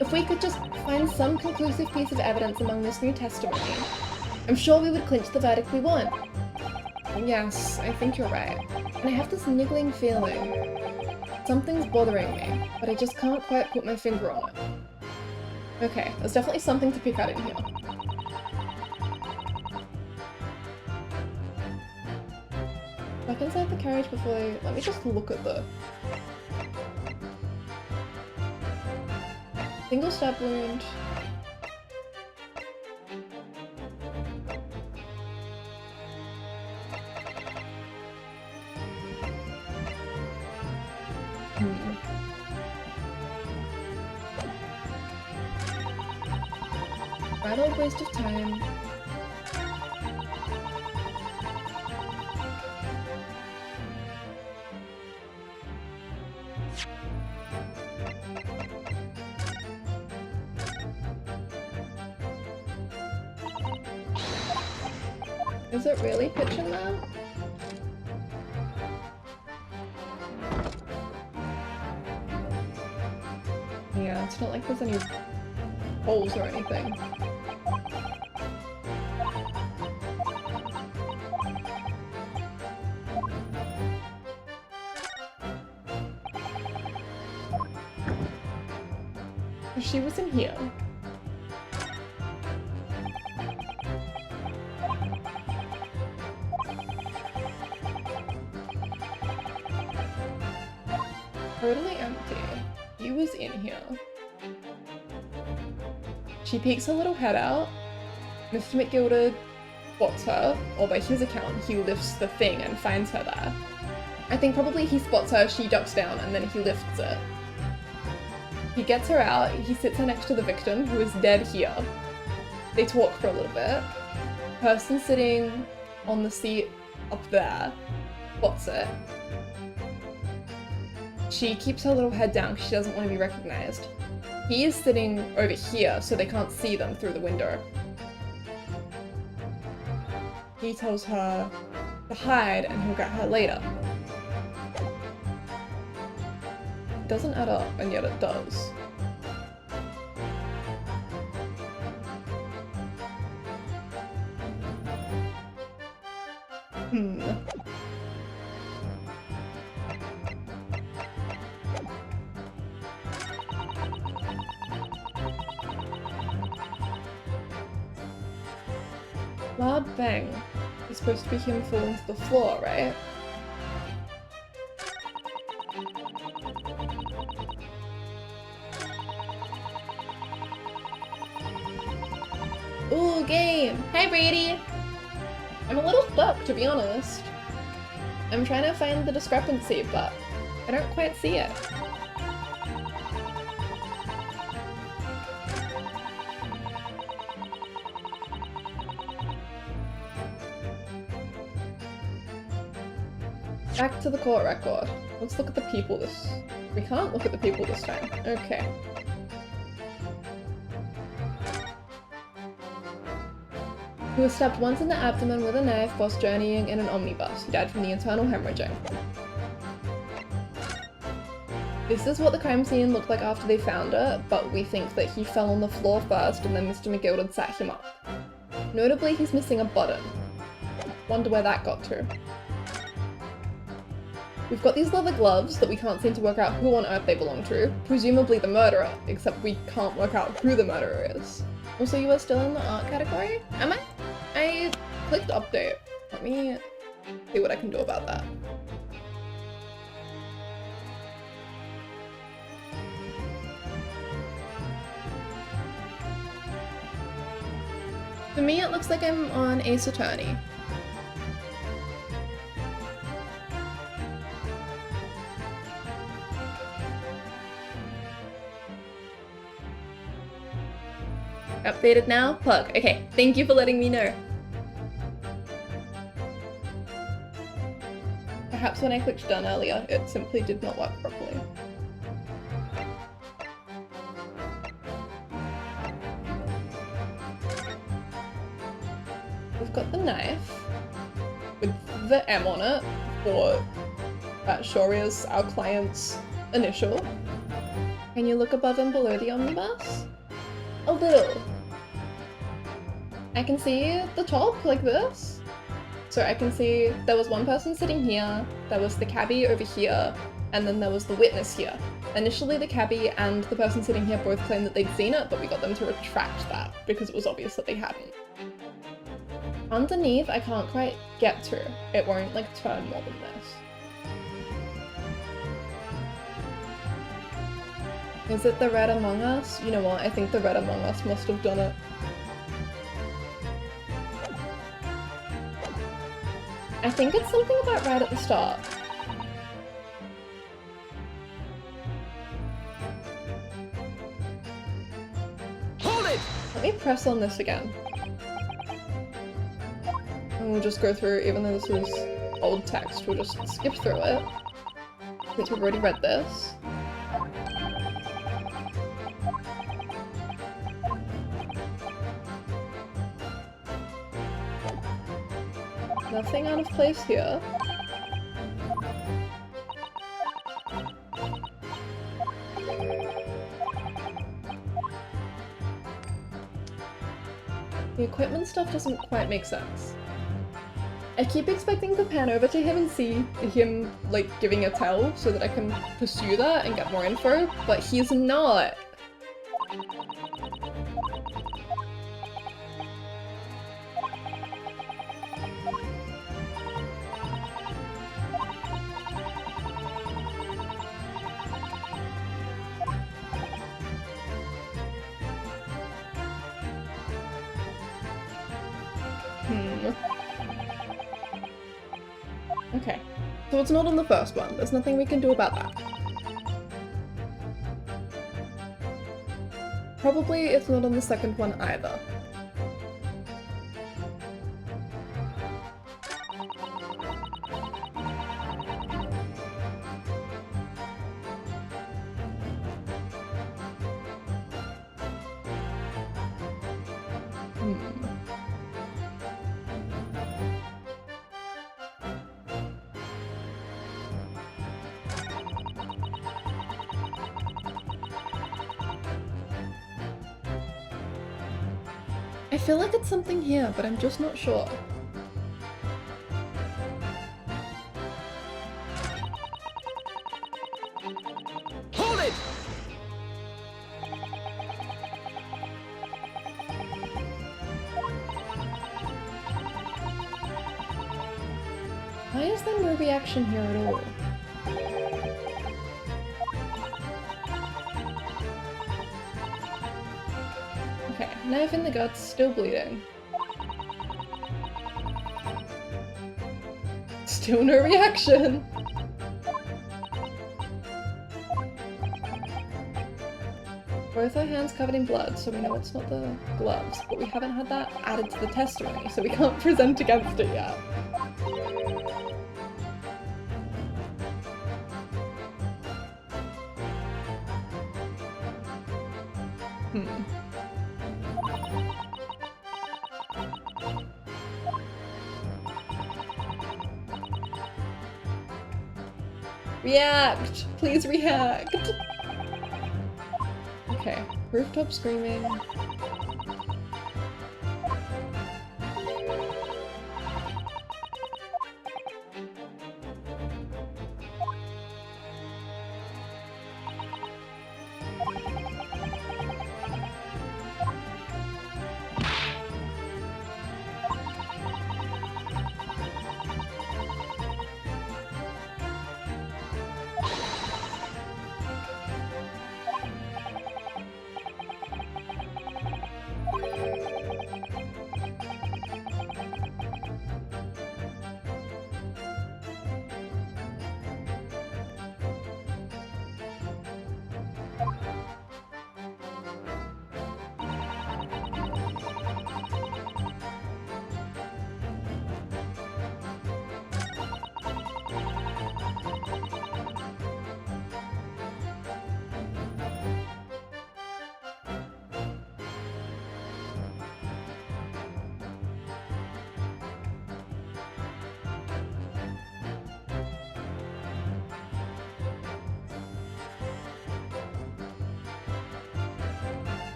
If we could just find some conclusive piece of evidence among this new testimony, I'm sure we would clinch the verdict we want. Yes, I think you're right. And I have this niggling feeling. Something's bothering me, but I just can't quite put my finger on it. Okay, there's definitely something to pick out in here. Back inside the carriage before they... Let me just look at the... Single stab wound. Right old waste of time. Is it really pitching there? Yeah, it's not like there's any holes or anything. She was in here. Totally empty. He was in here. She peeks her little head out. Mr. McGilder spots her, or by his account, he lifts the thing and finds her there. I think probably he spots her, she ducks down, and then he lifts it. He gets her out, he sits her next to the victim, who is dead here. They talk for a little bit. Person sitting on the seat up there spots it. She keeps her little head down because she doesn't want to be recognized. He is sitting over here, so they can't see them through the window. He tells her to hide and he'll get her later. It doesn't add up, and yet it does. Loud bang is supposed to be him falling to the floor, right? Ooh, game! Hi, Brady! I'm a little stuck, to be honest. I'm trying to find the discrepancy, but I don't quite see it. Back to the court record. Let's look at the people this... We can't look at the people this time. Okay. He was stabbed once in the abdomen with a knife whilst journeying in an omnibus. He died from the internal hemorrhaging. This is what the crime scene looked like after they found it, but we think that he fell on the floor first and then Mr. McGilder sat him up. Notably, he's missing a button. Wonder where that got to. We've got these leather gloves that we can't seem to work out who on earth they belong to. Presumably the murderer, except we can't work out who the murderer is. Also, you are still in the art category? Am I? I clicked update. Let me see what I can do about that. For me, it looks like I'm on Ace Attorney. Updated now? Plug. Okay, thank you for letting me know. Perhaps when I clicked done earlier, it simply did not work properly. we've got the knife with the M on it for that sure is our client's initial. Can you look above and below the omnibus? A little. I can see the top like this. So I can see there was one person sitting here, there was the cabbie over here, and then there was the witness here. Initially the cabbie and the person sitting here both claimed that they'd seen it, but we got them to retract that because it was obvious that they hadn't. Underneath I can't quite get to. It won't like turn more than this. Is it the red Among Us? You know what, I think the red Among Us must have done it. I think it's something about right at the start. Hold it! Let me press on this again. And we'll just go through, even though this is old text, we'll just skip through it. Since we've already read this. Nothing out of place here. The equipment stuff doesn't quite make sense. I keep expecting to pan over to him and see him, like, giving a tell so that I can pursue that and get more info, but he's not. Okay, so it's not on the first one. There's nothing we can do about that. Probably it's not on the second one either. I feel like it's something here, but I'm just not sure. Hold it! Why is there no reaction here at all? Okay, knife in the guts, still bleeding. Still no reaction! Both our hands covered in blood, so we know it's not the gloves, but we haven't had that added to the testimony, so we can't present against it yet. React! Please react! Okay, rooftop screaming.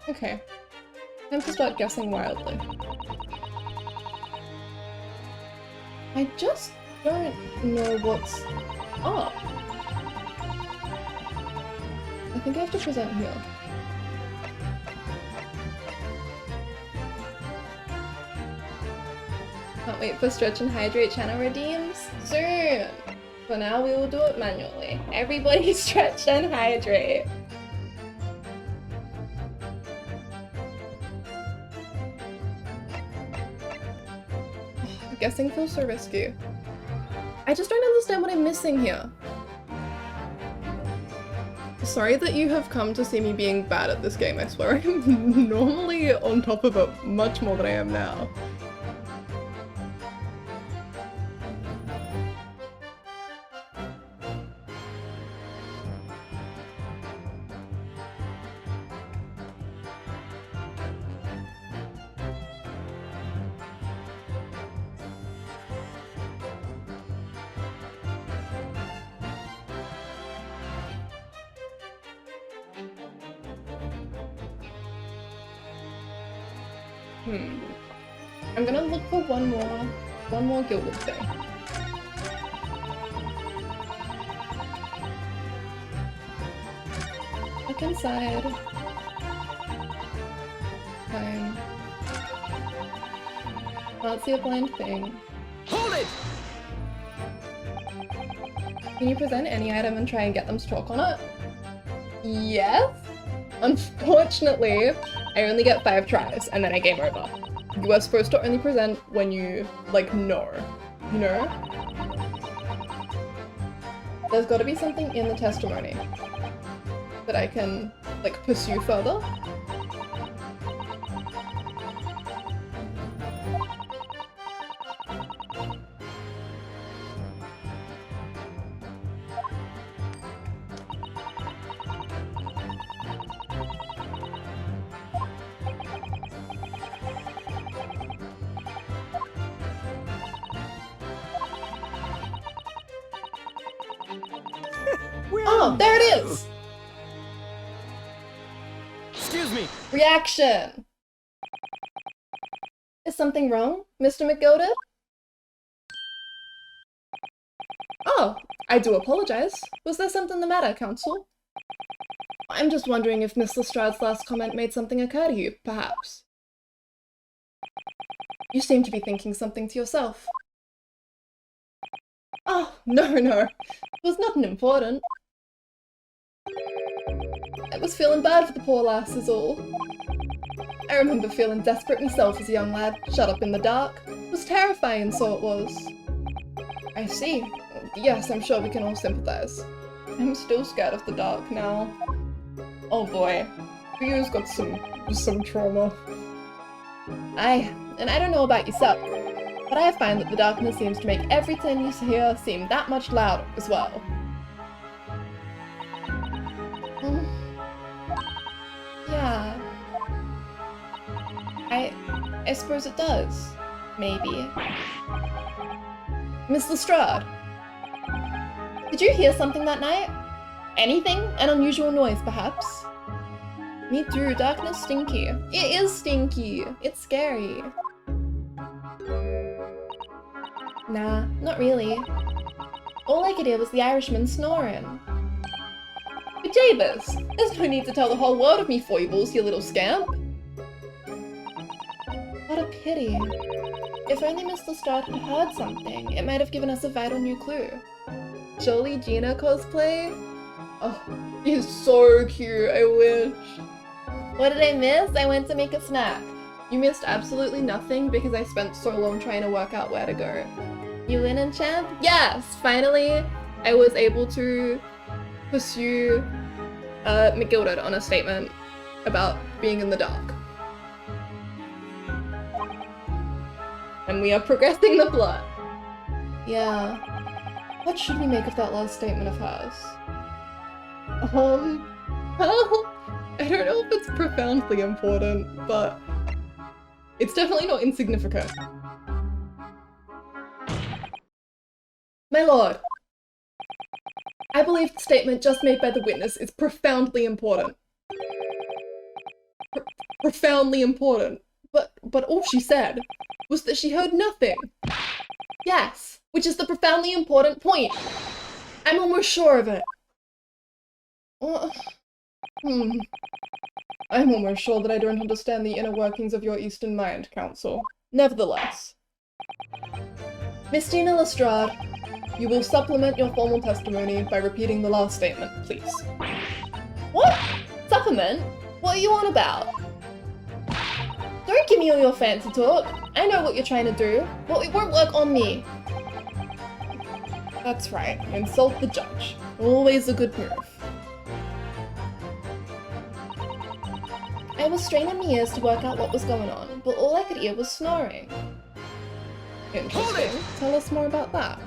Okay. Time to start guessing wildly. I just don't know what's up. I think I have to present here. Can't wait for Stretch and Hydrate channel redeems soon! For now, we will do it manually. Everybody stretch and hydrate! Guessing feels so risky. I just don't understand what I'm missing here. Sorry that you have come to see me being bad at this game, I swear I'm normally on top of it much more than I am now. I'm gonna look for one more gilded thing. Look inside. Fine. Can't see a blind thing. Hold it! Can you present any item and try and get them to talk on it? Yes? Unfortunately, I only get 5 tries and then I game over. You are supposed to only present when you, like, know. You know? There's gotta be something in the testimony that I can, like, pursue further. Oh, there it is! Excuse me! Reaction! Is something wrong, Mr. McGilded? Oh, I do apologize. Was there something the matter, Counsel? I'm just wondering if Miss Lestrade's last comment made something occur to you, perhaps. You seem to be thinking something to yourself. Oh, no. It was nothing important. I was feeling bad for the poor lass is all. I remember feeling desperate myself as a young lad, shut up in the dark. It was terrifying, so it was. I see. Yes, I'm sure we can all sympathize. I'm still scared of the dark now. Oh boy. Rio's got some trauma. And I don't know about yourself, but I find that the darkness seems to make everything you hear seem that much louder as well. Yeah. I suppose it does. Maybe. Miss Lestrade! Did you hear something that night? Anything? An unusual noise, perhaps? Me too. Darkness stinky. It is stinky. It's scary. Nah, not really. All I could hear was the Irishman snoring. But Davis, there's no need to tell the whole world of me foibles, you little scamp. What a pity. If only Miss Lestrade had heard something, it might have given us a vital new clue. Surely Gina cosplay? Oh, he's so cute, I wish. What did I miss? I went to make a snack. You missed absolutely nothing because I spent so long trying to work out where to go. You win, Enchant? Yes! Finally, I was able to pursue McGilded on a statement about being in the dark. And we are progressing the plot. Yeah. What should we make of that last statement of hers? Well, I don't know if it's profoundly important, but it's definitely not insignificant. My lord, I believe the statement just made by the witness is profoundly important. profoundly important. But all she said was that she heard nothing. Yes, which is the profoundly important point. I'm almost sure of it. I'm almost sure that I don't understand the inner workings of your Eastern mind, Council. Nevertheless, Miss Gina Lestrade, you will supplement your formal testimony by repeating the last statement, please. What? Supplement? What are you on about? Don't give me all your fancy talk. I know what you're trying to do. Well, it won't work on me. That's right, insult the judge. Always a good move. I was straining my ears to work out what was going on, but all I could hear was snoring. Interesting. Tell us more about that.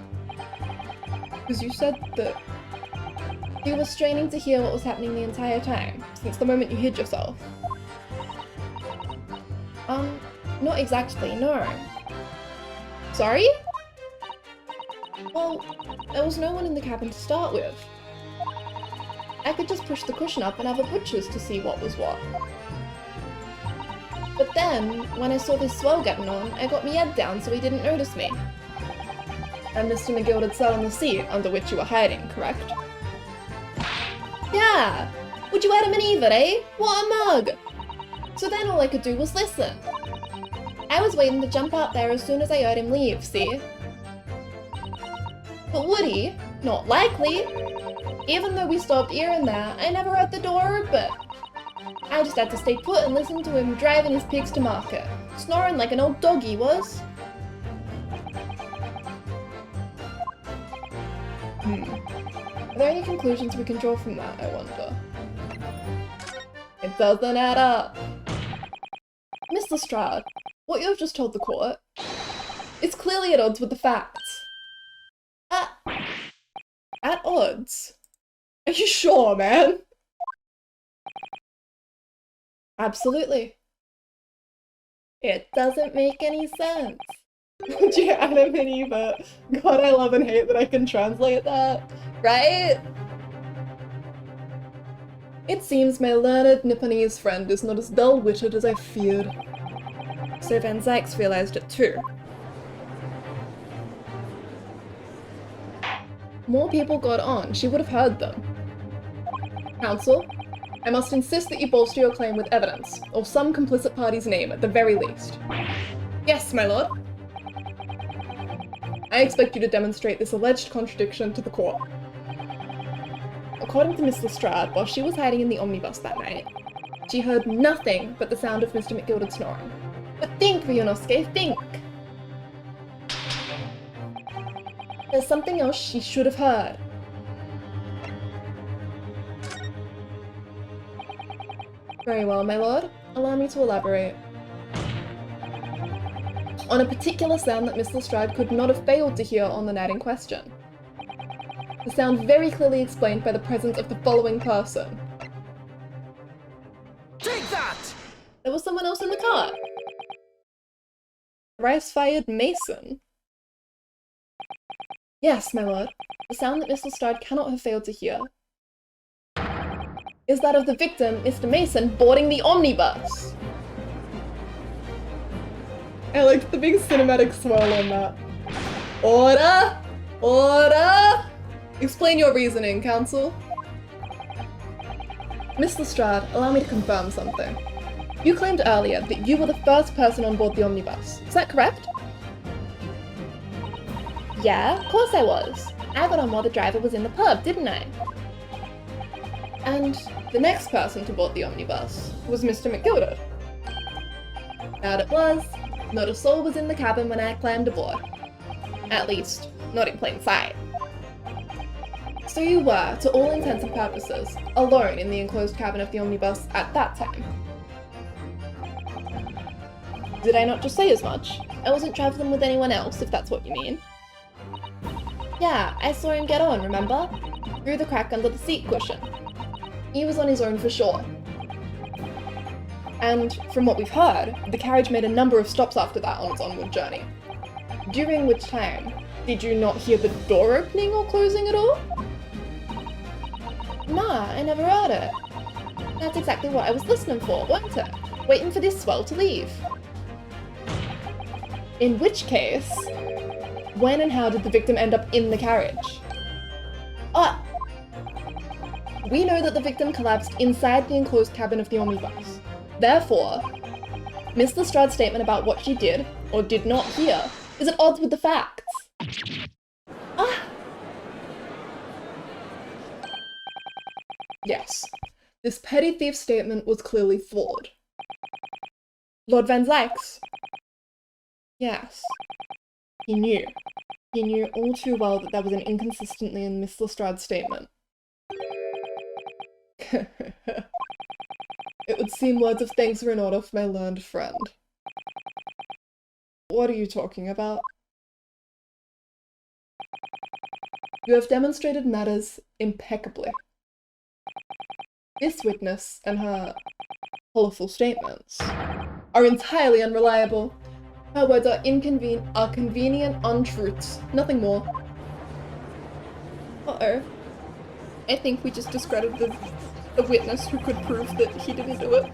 Because you said that you were straining to hear what was happening the entire time, since the moment you hid yourself. Not exactly, no. Sorry? Well, there was no one in the cabin to start with. I could just push the cushion up and have a butcher's to see what was what. But then, when I saw this swell getting on, I got my head down so he didn't notice me. And Mr. McGill had sat on the seat under which you were hiding, correct? Yeah! Would you Adam and Eve it, eh? What a mug! So then all I could do was listen. I was waiting to jump out there as soon as I heard him leave, see? But would he? Not likely! Even though we stopped here and there, I never heard the door open. I just had to stay put and listen to him driving his pigs to market, snoring like an old dog he was. Are there any conclusions we can draw from that, I wonder? It doesn't add up. Miss Lestrade, what you have just told the court is clearly at odds with the facts. At odds? Are you sure, man? Absolutely. It doesn't make any sense. Gee, Adam and Eve. God, I love and hate that I can translate that. Right? It seems my learned Nipponese friend is not as dull-witted as I feared. So Van Zykes realized it too. More people got on, she would have heard them. Counsel, I must insist that you bolster your claim with evidence, or some complicit party's name at the very least. Yes, my lord. I expect you to demonstrate this alleged contradiction to the court. According to Miss Lestrade, while she was hiding in the omnibus that night, she heard nothing but the sound of Mr. McGilded snoring. But think, Ryunosuke, think! There's something else she should have heard. Very well, my lord. Allow me to elaborate. On a particular sound that Miss Lestrade could not have failed to hear on the night in question. The sound very clearly explained by the presence of the following person. Take that! There was someone else in the car. Thrice-fired Mason. Yes, my lord. The sound that Miss Lestrade cannot have failed to hear is that of the victim, Mr. Mason, boarding the omnibus. I liked the big cinematic swirl on that. Order! Order! Explain your reasoning, counsel. Miss Lestrade, allow me to confirm something. You claimed earlier that you were the first person on board the omnibus. Is that correct? Yeah, of course I was. I got on while the driver was in the pub, didn't I? And the next person to board the omnibus was Mr. McGilded. That it was. Not a soul was in the cabin when I climbed aboard. At least, not in plain sight. So you were, to all intents and purposes, alone in the enclosed cabin of the omnibus at that time. Did I not just say as much? I wasn't travelling with anyone else, if that's what you mean. Yeah, I saw him get on, remember? Through the crack under the seat cushion. He was on his own for sure. And from what we've heard, the carriage made a number of stops after that on its onward journey. During which time, did you not hear the door opening or closing at all? Nah, I never heard it. That's exactly what I was listening for, wasn't it? waiting for this swell to leave. In which case, when and how did the victim end up in the carriage? We know that the victim collapsed inside the enclosed cabin of the omnibus. Therefore, Miss Lestrade's statement about what she did, or did not hear, is at odds with the facts. Yes, this petty thief statement was clearly flawed. Lord Van Zykes? Yes. He knew. He knew all too well that there was an inconsistency in Miss Lestrade's statement. It would seem words of thanks were in order for my learned friend. What are you talking about? You have demonstrated matters impeccably. This witness and her colourful statements are entirely unreliable. Her words are convenient untruths, nothing more. Uh-oh. I think we just discredited the witness who could prove that he didn't do it.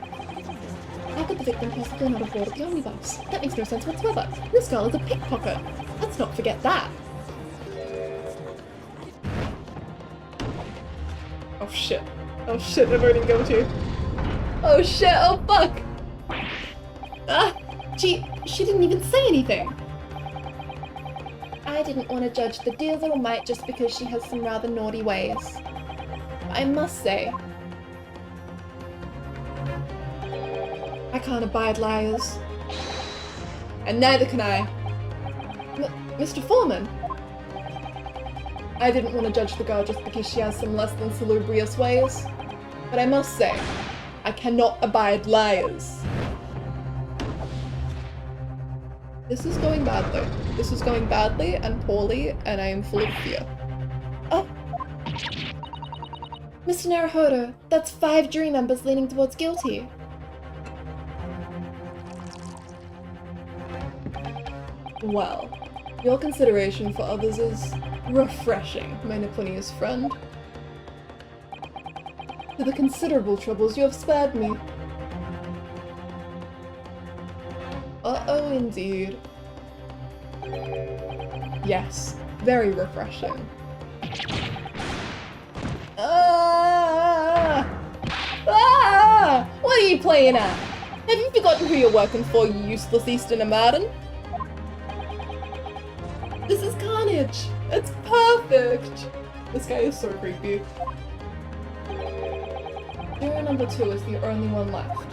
How could the victim possibly not have boarded the omnibus? That makes no sense whatsoever. This girl is a pickpocket. Let's not forget that. Oh shit. Oh shit, I'm already guilty. Oh shit, oh fuck! She didn't even say anything! I didn't want to judge the dear little mite just because she has some rather naughty ways. I must say, I can't abide liars. And neither can I. Mr. Foreman? I didn't want to judge the girl just because she has some less than salubrious ways. But I must say, I cannot abide liars. This is going badly. This is going badly and poorly, and I am full of fear. Oh! Mr. Naruhodo, that's 5 jury members leaning towards guilty. Well, your consideration for others is refreshing, my Nipponiese friend. To the considerable troubles you have spared me. Uh-oh, indeed. Yes, very refreshing. What are you playing at? Have you forgotten who you're working for, you useless Easterner Martin? This is carnage! It's perfect! This guy is so creepy. Juror number 2 is the only one left.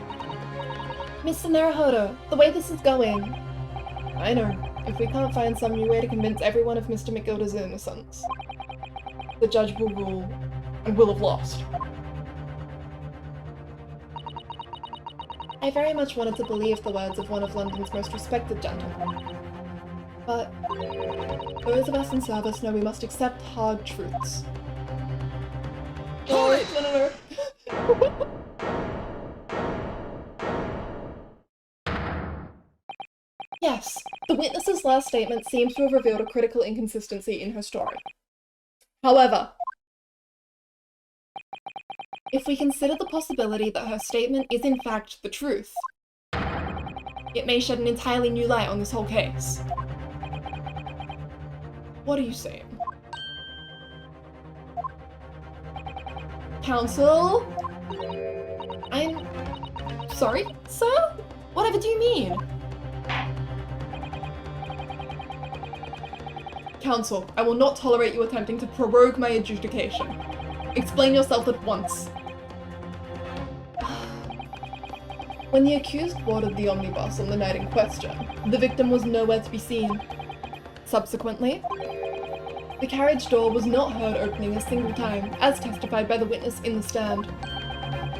Mr. Naruhodo, the way this is going... I know. If we can't find some new way to convince everyone of Mr. McGilda's innocence, the judge will rule and will have lost. I very much wanted to believe the words of one of London's most respected gentlemen. But those of us in service know we must accept hard truths. Hold it! No. Yes, the witness's last statement seems to have revealed a critical inconsistency in her story. However, if we consider the possibility that her statement is in fact the truth, it may shed an entirely new light on this whole case. What are you saying? Counsel? I'm sorry, sir? Whatever do you mean? Counsel, I will not tolerate you attempting to prorogue my adjudication. Explain yourself at once. When the accused boarded the omnibus on the night in question, the victim was nowhere to be seen. Subsequently, the carriage door was not heard opening a single time, as testified by the witness in the stand.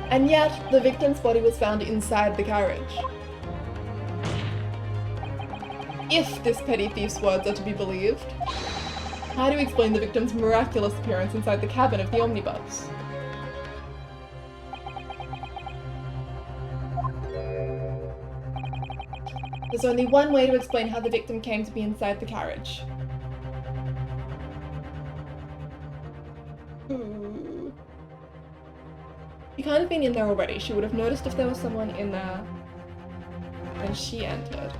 And yet, the victim's body was found inside the carriage. If this petty thief's words are to be believed, how do you explain the victim's miraculous appearance inside the cabin of the omnibus? There's only one way to explain how the victim came to be inside the carriage. She can't have been in there already. She would have noticed if there was someone in there when she entered.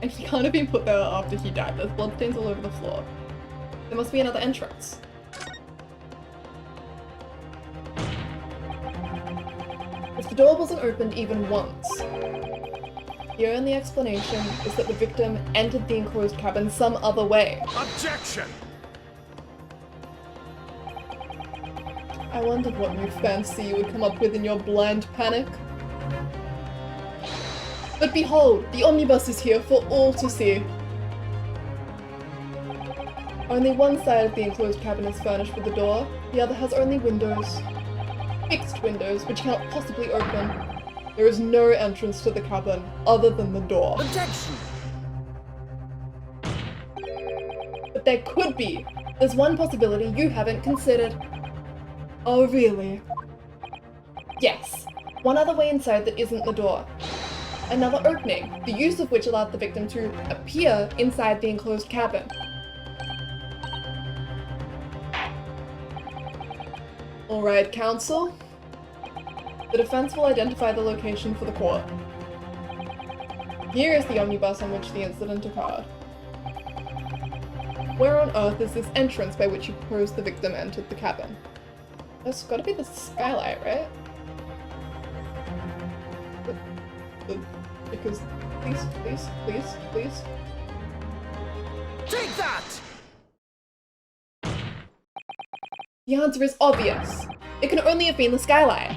And he can't have been put there after he died. There's bloodstains all over the floor. There must be another entrance. If the door wasn't opened even once, the only explanation is that the victim entered the enclosed cabin some other way. Objection! I wondered what new fancy you would come up with in your blind panic. But behold, the omnibus is here for all to see. Only one side of the enclosed cabin is furnished with a door, the other has only windows. Fixed windows, which cannot possibly open. There is no entrance to the cabin, other than the door. Objection! But there could be. There's one possibility you haven't considered. Oh, really? Yes. One other way inside that isn't the door. Another opening, the use of which allowed the victim to appear inside the enclosed cabin. Alright, counsel. The defense will identify the location for the court. Here is the omnibus on which the incident occurred. Where on earth is this entrance by which you propose the victim entered the cabin? That's gotta be the skylight, right? Because, please. Take that! The answer is obvious. It can only have been the skylight.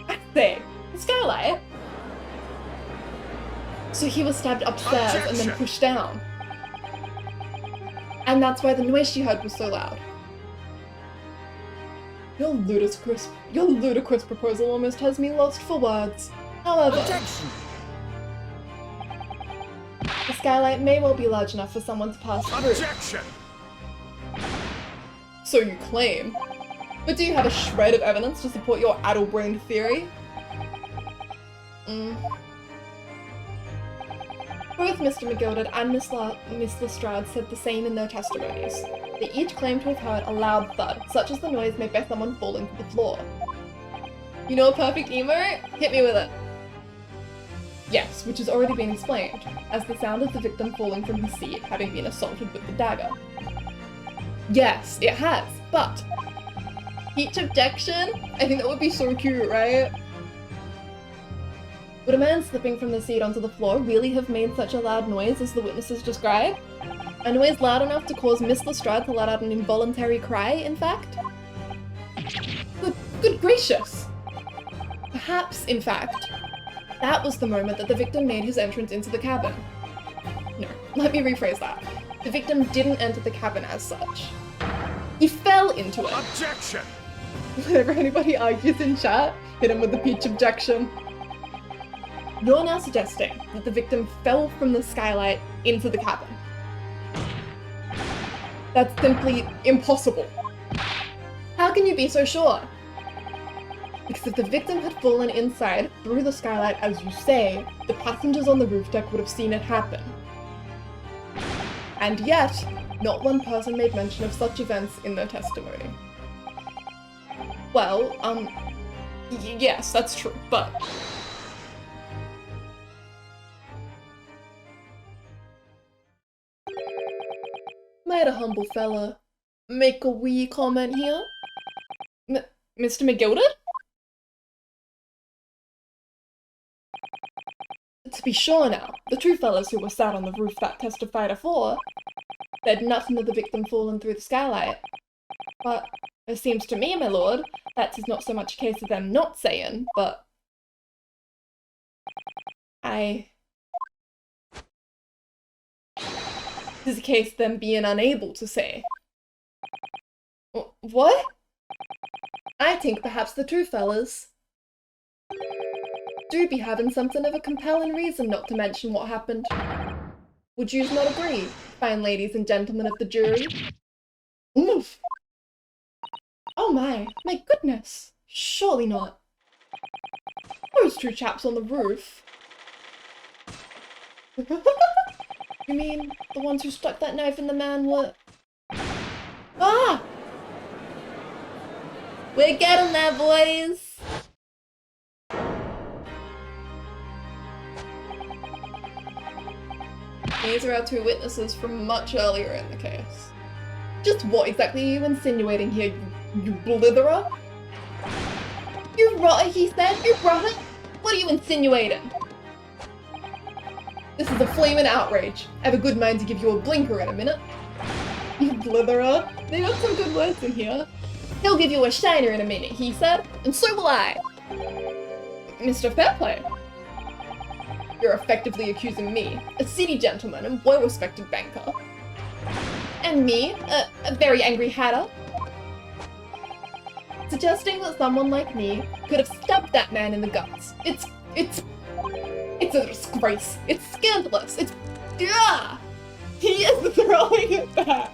I say, the skylight? So he was stabbed upstairs and then pushed down. And that's why the noise she heard was so loud. Your ludicrous proposal almost has me lost for words. However, Objection! the skylight may well be large enough for someone to pass through. Objection! So you claim. But do you have a shred of evidence to support your addle-brained theory? Both Mr. McGilded and Miss Lestrade said the same in their testimonies. They each claimed to have heard a loud thud, such as the noise made by someone falling to the floor. You know a perfect emote? Hit me with it. Yes, which has already been explained, as the sound of the victim falling from his seat having been assaulted with the dagger. Yes, it has, but... Each objection? I think that would be so cute, right? Would a man slipping from the seat onto the floor really have made such a loud noise as the witnesses describe? A noise loud enough to cause Miss Lestrade to let out an involuntary cry, in fact? Good gracious! Perhaps, in fact, that was the moment that the victim made his entrance into the cabin. No, let me rephrase that. The victim didn't enter the cabin as such. He fell into it. Objection! Whenever anybody argues in chat, hit him with the peach objection. You're now suggesting that the victim fell from the skylight into the cabin. That's simply impossible. How can you be so sure? Because if the victim had fallen inside through the skylight, as you say, the passengers on the roof deck would have seen it happen. And yet, not one person made mention of such events in their testimony. Well, yes, that's true, but... Might a humble fella make a wee comment here? Mr. McGilded? To be sure now, the two fellows who were sat on the roof that testified afore said nothing of the victim falling through the skylight. But it seems to me, my lord, that 'tis not so much a case of them not saying, but... Tis a case of them being unable to say. What? I think perhaps the two fellas do be having something of a compelling reason not to mention what happened. Would yous not agree, fine ladies and gentlemen of the jury? Oof! Oh my goodness! Surely not. Those two chaps on the roof. You mean the ones who stuck that knife in the man were... Ah! We're getting there, boys! these are our two witnesses from much earlier in the case. Just what exactly are you insinuating here, you blitherer? You rotter, he said. You rotter? What are you insinuating? This is a flaming outrage. I have a good mind to give you a blinker in a minute. You blitherer. They got some good words in here. He'll give you a shiner in a minute, he said, and so will I. Mr. Fairplay. You're effectively accusing me, a city gentleman and well-respected banker. And me, a very angry hatter. Suggesting that someone like me could have stabbed that man in the guts. It's a disgrace. It's scandalous. Yeah! He is throwing it back.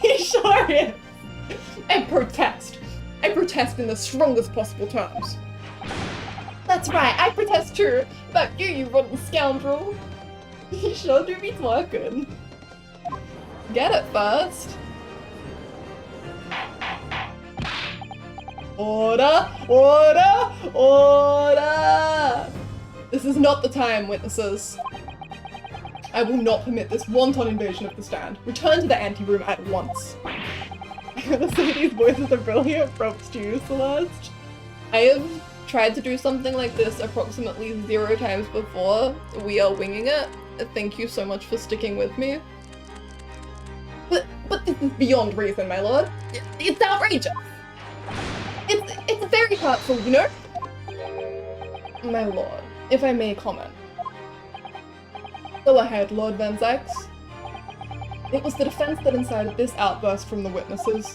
He sure is. I protest. I protest in the strongest possible terms. That's right, I protest too. About you rotten scoundrel. You sure do be twerking. Get it first. Order! Order! Order! This is not the time, witnesses. I will not permit this wanton invasion of the stand. Return to the anteroom at once. I gotta say, these voices are brilliant. Props to you, Celeste. I have tried to do something like this approximately 0 times before. We are winging it. Thank you so much for sticking with me. But this is beyond reason, my lord. It's outrageous. It's very hurtful, you know? My lord, if I may comment. Go ahead, Lord Van Zykes. It was the defense that incited this outburst from the witnesses.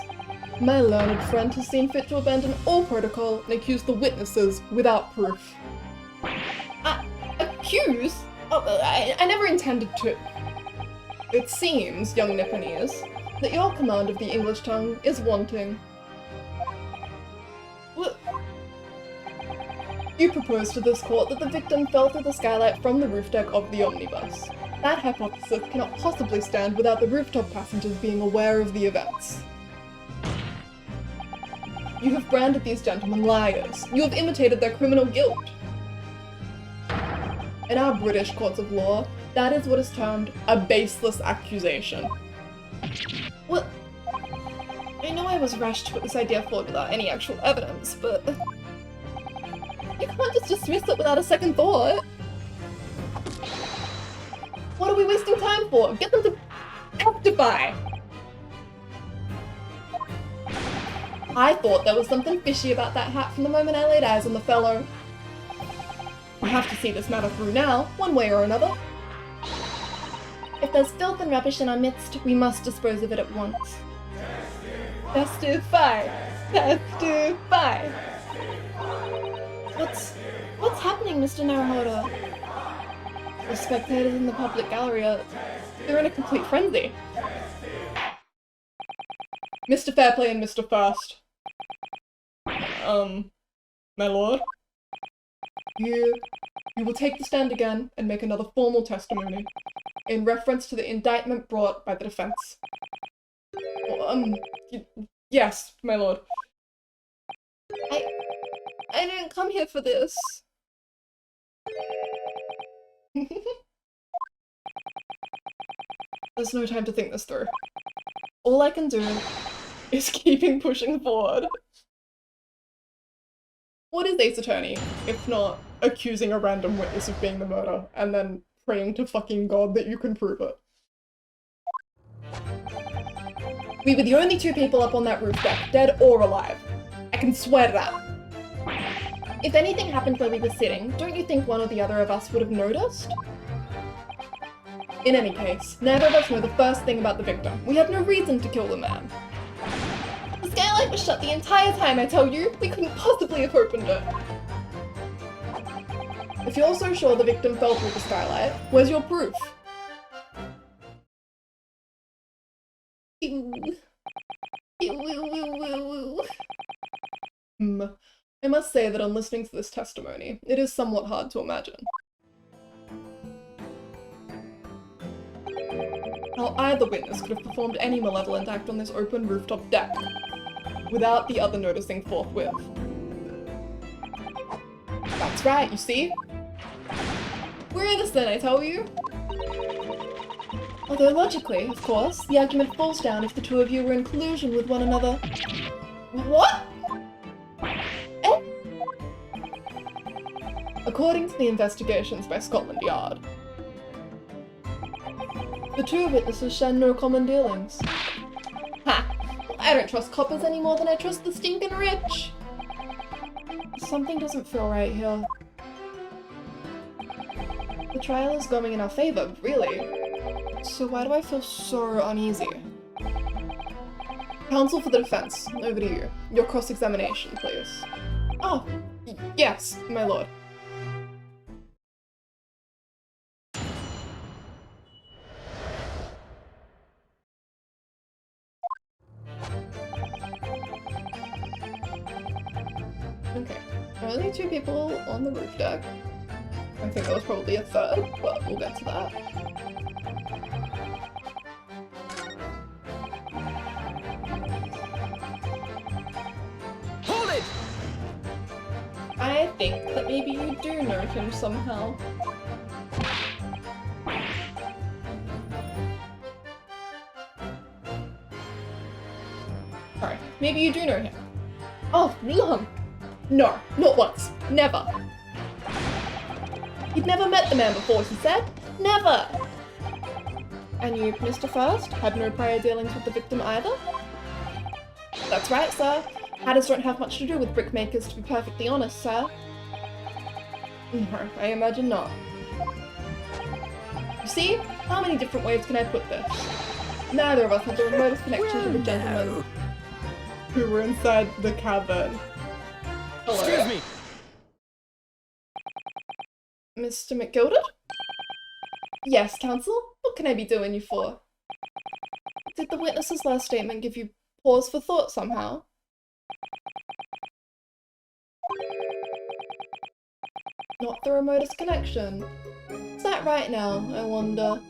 My learned friend has seen fit to abandon all protocol and accuse the witnesses without proof. Accuse? Oh, I never intended to. It seems, young Nipponese, that your command of the English tongue is wanting. What? You propose to this court that the victim fell through the skylight from the roof deck of the omnibus. That hypothesis cannot possibly stand without the rooftop passengers being aware of the events. You have branded these gentlemen liars. You have imitated their criminal guilt. In our British courts of law, that is what is termed a baseless accusation. Well, I know I was rash to put this idea forward without any actual evidence, but you can't just dismiss it without a second thought. What are we wasting time for? Get them to testify! I thought there was something fishy about that hat from the moment I laid eyes on the fellow. We have to see this matter through now, one way or another. If there's filth and rubbish in our midst, we must dispose of it at once. Testify! Testify! What's happening, Mr. Naruhodo? The spectators in the public gallery they're in a complete frenzy. Mr. Fairplay and Mr. First. My lord? You will take the stand again and make another formal testimony in reference to the indictment brought by the defense. Yes, my lord. I didn't come here for this. There's no time to think this through. All I can do is keeping pushing forward. What is Ace Attorney, if not accusing a random witness of being the murderer, and then praying to fucking God that you can prove it? We were the only 2 people up on that roof deck, dead or alive. I can swear to that. If anything happened where we were sitting, don't you think one or the other of us would have noticed? In any case, neither of us know the first thing about the victim. We had no reason to kill the man. The skylight was shut the entire time, I tell you. We couldn't possibly have opened it. If you're so sure the victim fell through the skylight, where's your proof? I must say that on listening to this testimony, it is somewhat hard to imagine how either witness could have performed any malevolent act on this open rooftop deck without the other noticing forthwith. That's right, you see? We're innocent, I tell you. Although logically, of course, the argument falls down if the two of you were in collusion with one another. What? Eh? According to the investigations by Scotland Yard, the two witnesses share no common dealings. Ha! I don't trust coppers any more than I trust the stinking rich! Something doesn't feel right here. The trial is going in our favor, really. So why do I feel so uneasy? Counsel for the defense, over to you. Your cross-examination, please. Oh, yes, my lord. Okay, only two people on the roof deck. I think there was probably a third, but we'll get to that. Hold it! I think that maybe you do know him somehow. Sorry, maybe you do know him. Oh, Lum! No, not once. Never. You'd never met the man before, he said. Never! And you, Mr. First, had no prior dealings with the victim either? That's right, sir. Hatters don't have much to do with brickmakers, to be perfectly honest, sir. No, I imagine not. You see? How many different ways can I put this? Neither of us had the remotest connection to the gentlemen who were inside the cavern. Hello? Excuse me! Mr. McGilded? Yes, counsel? What can I be doing you for? Did the witness's last statement give you pause for thought somehow? Not the remotest connection. Is that right now, I wonder?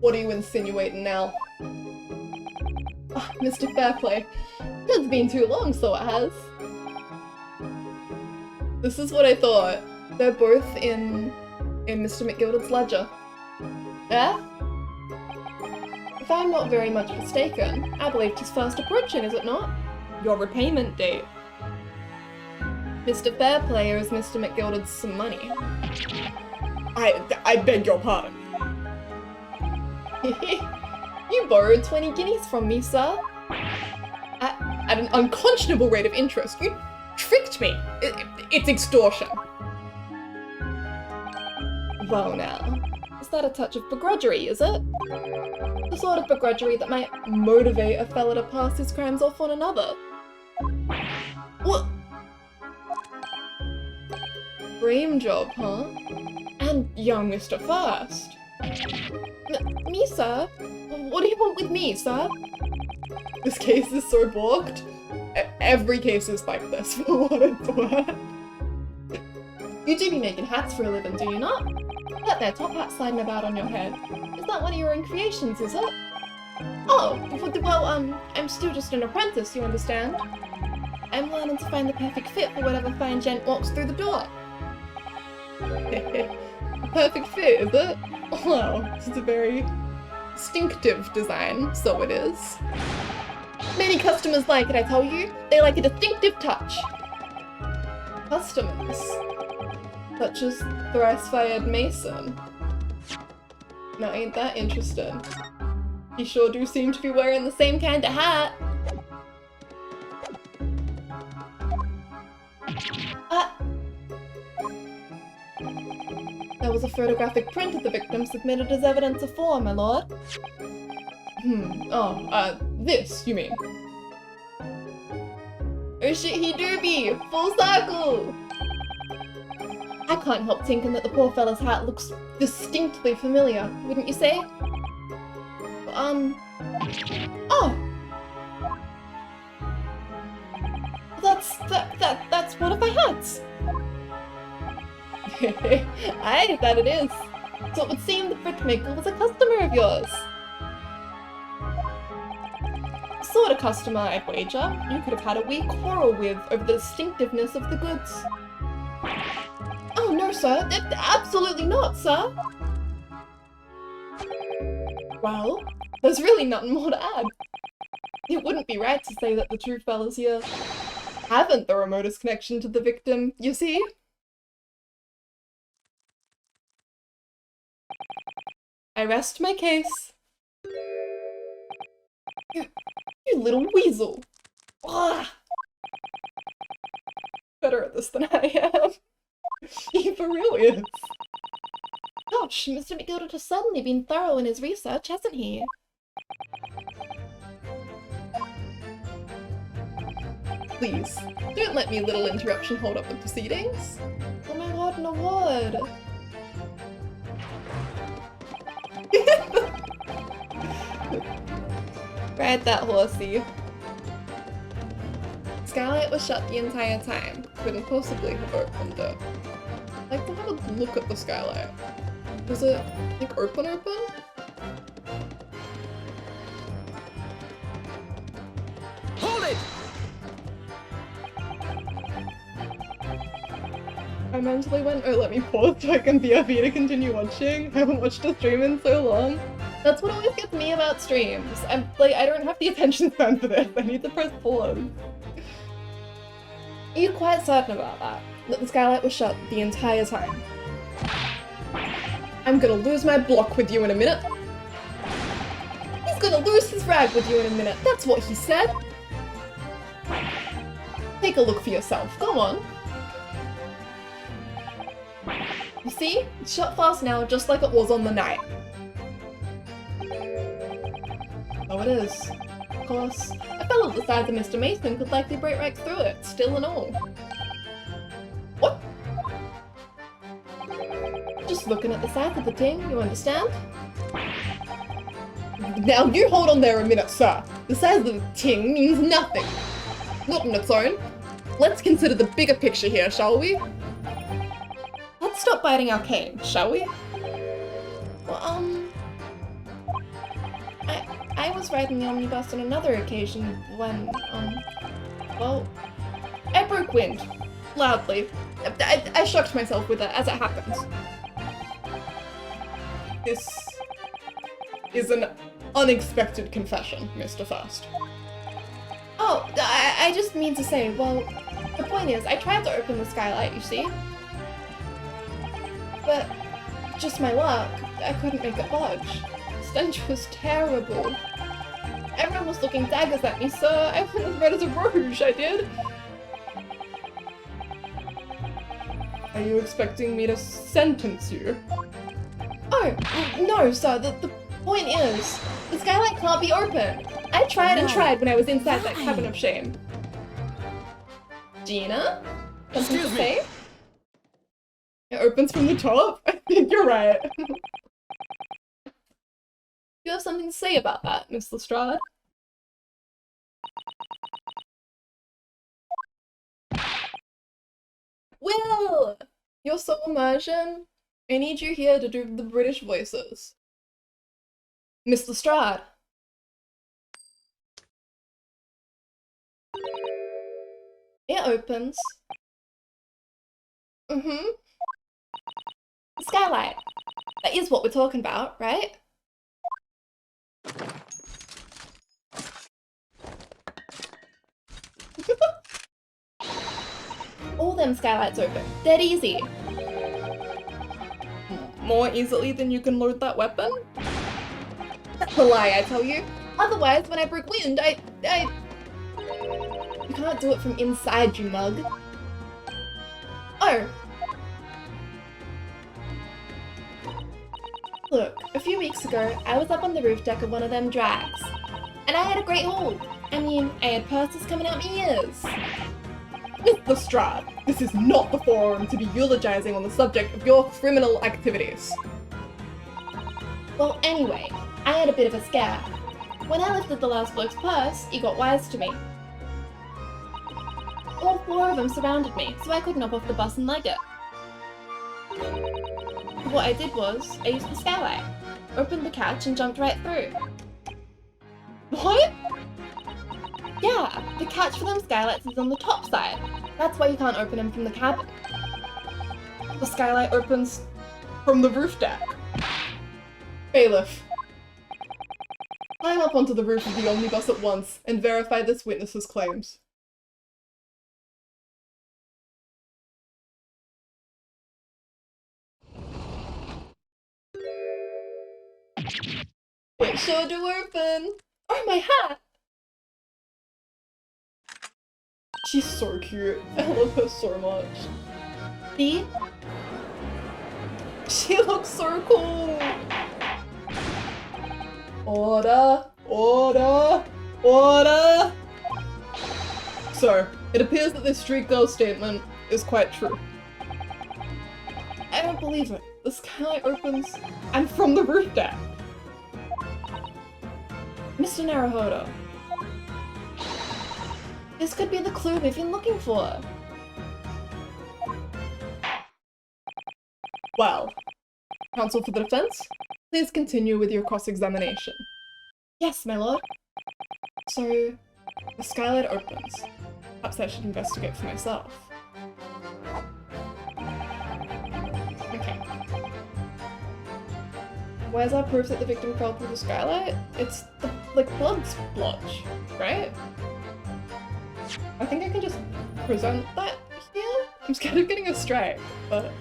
What are you insinuating now? Ah, Mr. Fairplay. It's been too long, so it has. This is what I thought. They're both in Mr. McGilded's ledger. Yeah? If I'm not very much mistaken, I believe his first approaching, is it not? Your repayment date. Mr. Fairplay owes Mr. McGilded some money. I beg your pardon. You borrowed 20 guineas from me, sir. At an unconscionable rate of interest. You tricked me. It's extortion. Well now, is that a touch of begrudgery, is it? The sort of begrudgery that might motivate a fella to pass his crimes off on another. What? Dream job, huh? And young Mr. First. Me, sir? What do you want with me, sir? This case is so balked. Every case is like this, for what it's worth. You do be making hats for a living, do you not? That there top hat sliding about on your head. Is that one of your own creations, is it? Oh, well, I'm still just an apprentice, you understand? I'm learning to find the perfect fit for whatever fine gent walks through the door. Perfect fit, is it? Well, it's a very distinctive design, so it is. Many customers like it, I tell you. They like a distinctive touch. Customers? Such as thrice-fired Mason. Now ain't that interesting. You sure do seem to be wearing the same kind of hat. There was a photographic print of the victim submitted as evidence of fraud, my lord. This, you mean? Oh shit, he do be! Full circle! I can't help thinking that the poor fella's hat looks distinctly familiar, wouldn't you say? Oh! That's one of my hats! Aye, that it is. So it would seem the brickmaker was a customer of yours. Sort of customer, I'd wager. You could have had a wee quarrel with over the distinctiveness of the goods. Oh no, sir. Absolutely not, sir. Well, there's really nothing more to add. It wouldn't be right to say that the two fellas here haven't the remotest connection to the victim, you see? I rest my case. You little weasel. Ah. Better at this than I am. He for real is. Gosh, Mr. McGilder has suddenly been thorough in his research, hasn't he? Please, don't let me little interruption hold up the proceedings. Oh my god, an award! Ride that horsey. Skylight was shut the entire time. Couldn't possibly have opened it. I'd like to have a look at the skylight. Was it, like, open? Hold it! I mentally went, oh, let me pause so I can BRB to continue watching. I haven't watched a stream in so long. That's what always gets me about streams. I'm like, I don't have the attention span for this. I need to press pause. Are you quite certain about that? That the skylight was shut the entire time? I'm gonna lose my block with you in a minute. He's gonna lose his rag with you in a minute. That's what he said. Take a look for yourself. Go on. You see? It's shut fast now, just like it was on the night. Oh, it is. Of course, a fellow the size of Mr. Mason could likely break right through it, still and all. What? Just looking at the size of the thing, you understand? Now you hold on there a minute, sir. The size of the ting means nothing. Not on its own. Let's consider the bigger picture here, shall we? Let's stop biting our cane, shall we? Well, I was riding the omnibus on another occasion when, well, I broke wind. Loudly. I shocked myself with it as it happened. This is an unexpected confession, Mr. First. Oh, I just mean to say, well, the point is, I tried to open the skylight, you see? But, just my luck, I couldn't make it budge. The stench was terrible. Everyone was looking daggers at me, so I went as red as a rouge, I did. Are you expecting me to sentence you? Oh, no, sir, the point is, the skylight can't be open. I tried and tried when I was inside that cabin of shame. Gina? Something to say? It opens from the top? I think you're right. You have something to say about that, Miss Lestrade? Will! You're so immersion. I need you here to do the British voices. Miss Lestrade. It opens. Mm-hmm. The skylight. That is what we're talking about, right? All them skylights open. Dead easy. More easily than you can load that weapon? That's a lie, I tell you. Otherwise, when I broke wind, You can't do it from inside, you mug. Oh. Look, a few weeks ago, I was up on the roof deck of one of them drags. And I had a great haul. I mean, I had purses coming out my ears. Miss Lestrade, this is not the forum to be eulogizing on the subject of your criminal activities. Well, anyway, I had a bit of a scare. When I lifted the last bloke's purse, he got wise to me. All four of them surrounded me, so I couldn't hop off the bus and leg it. What I did was, I used the skylight, opened the catch and jumped right through. What? Yeah, the catch for them skylights is on the top side. That's why you can't open them from the cabin. The skylight opens from the roof deck. Bailiff, Climb up onto the roof of the omnibus at once and verify this witness's claims. It sure do open! Oh, my hat! She's so cute. I love her so much. See? She looks so cool! Order! Order! Order! So, it appears that this street girl statement is quite true. I don't believe it. The skylight opens and from the roof deck. Mr. Naruhodo. This could be the clue we've been looking for. Well, counsel for the defense, please continue with your cross-examination. Yes, my lord. So, the skylight opens. Perhaps I should investigate for myself. Okay. Where's our proof that the victim fell through the skylight? It's the, blood splotch, right? I think I can just present that here? I'm scared of getting a strike, but...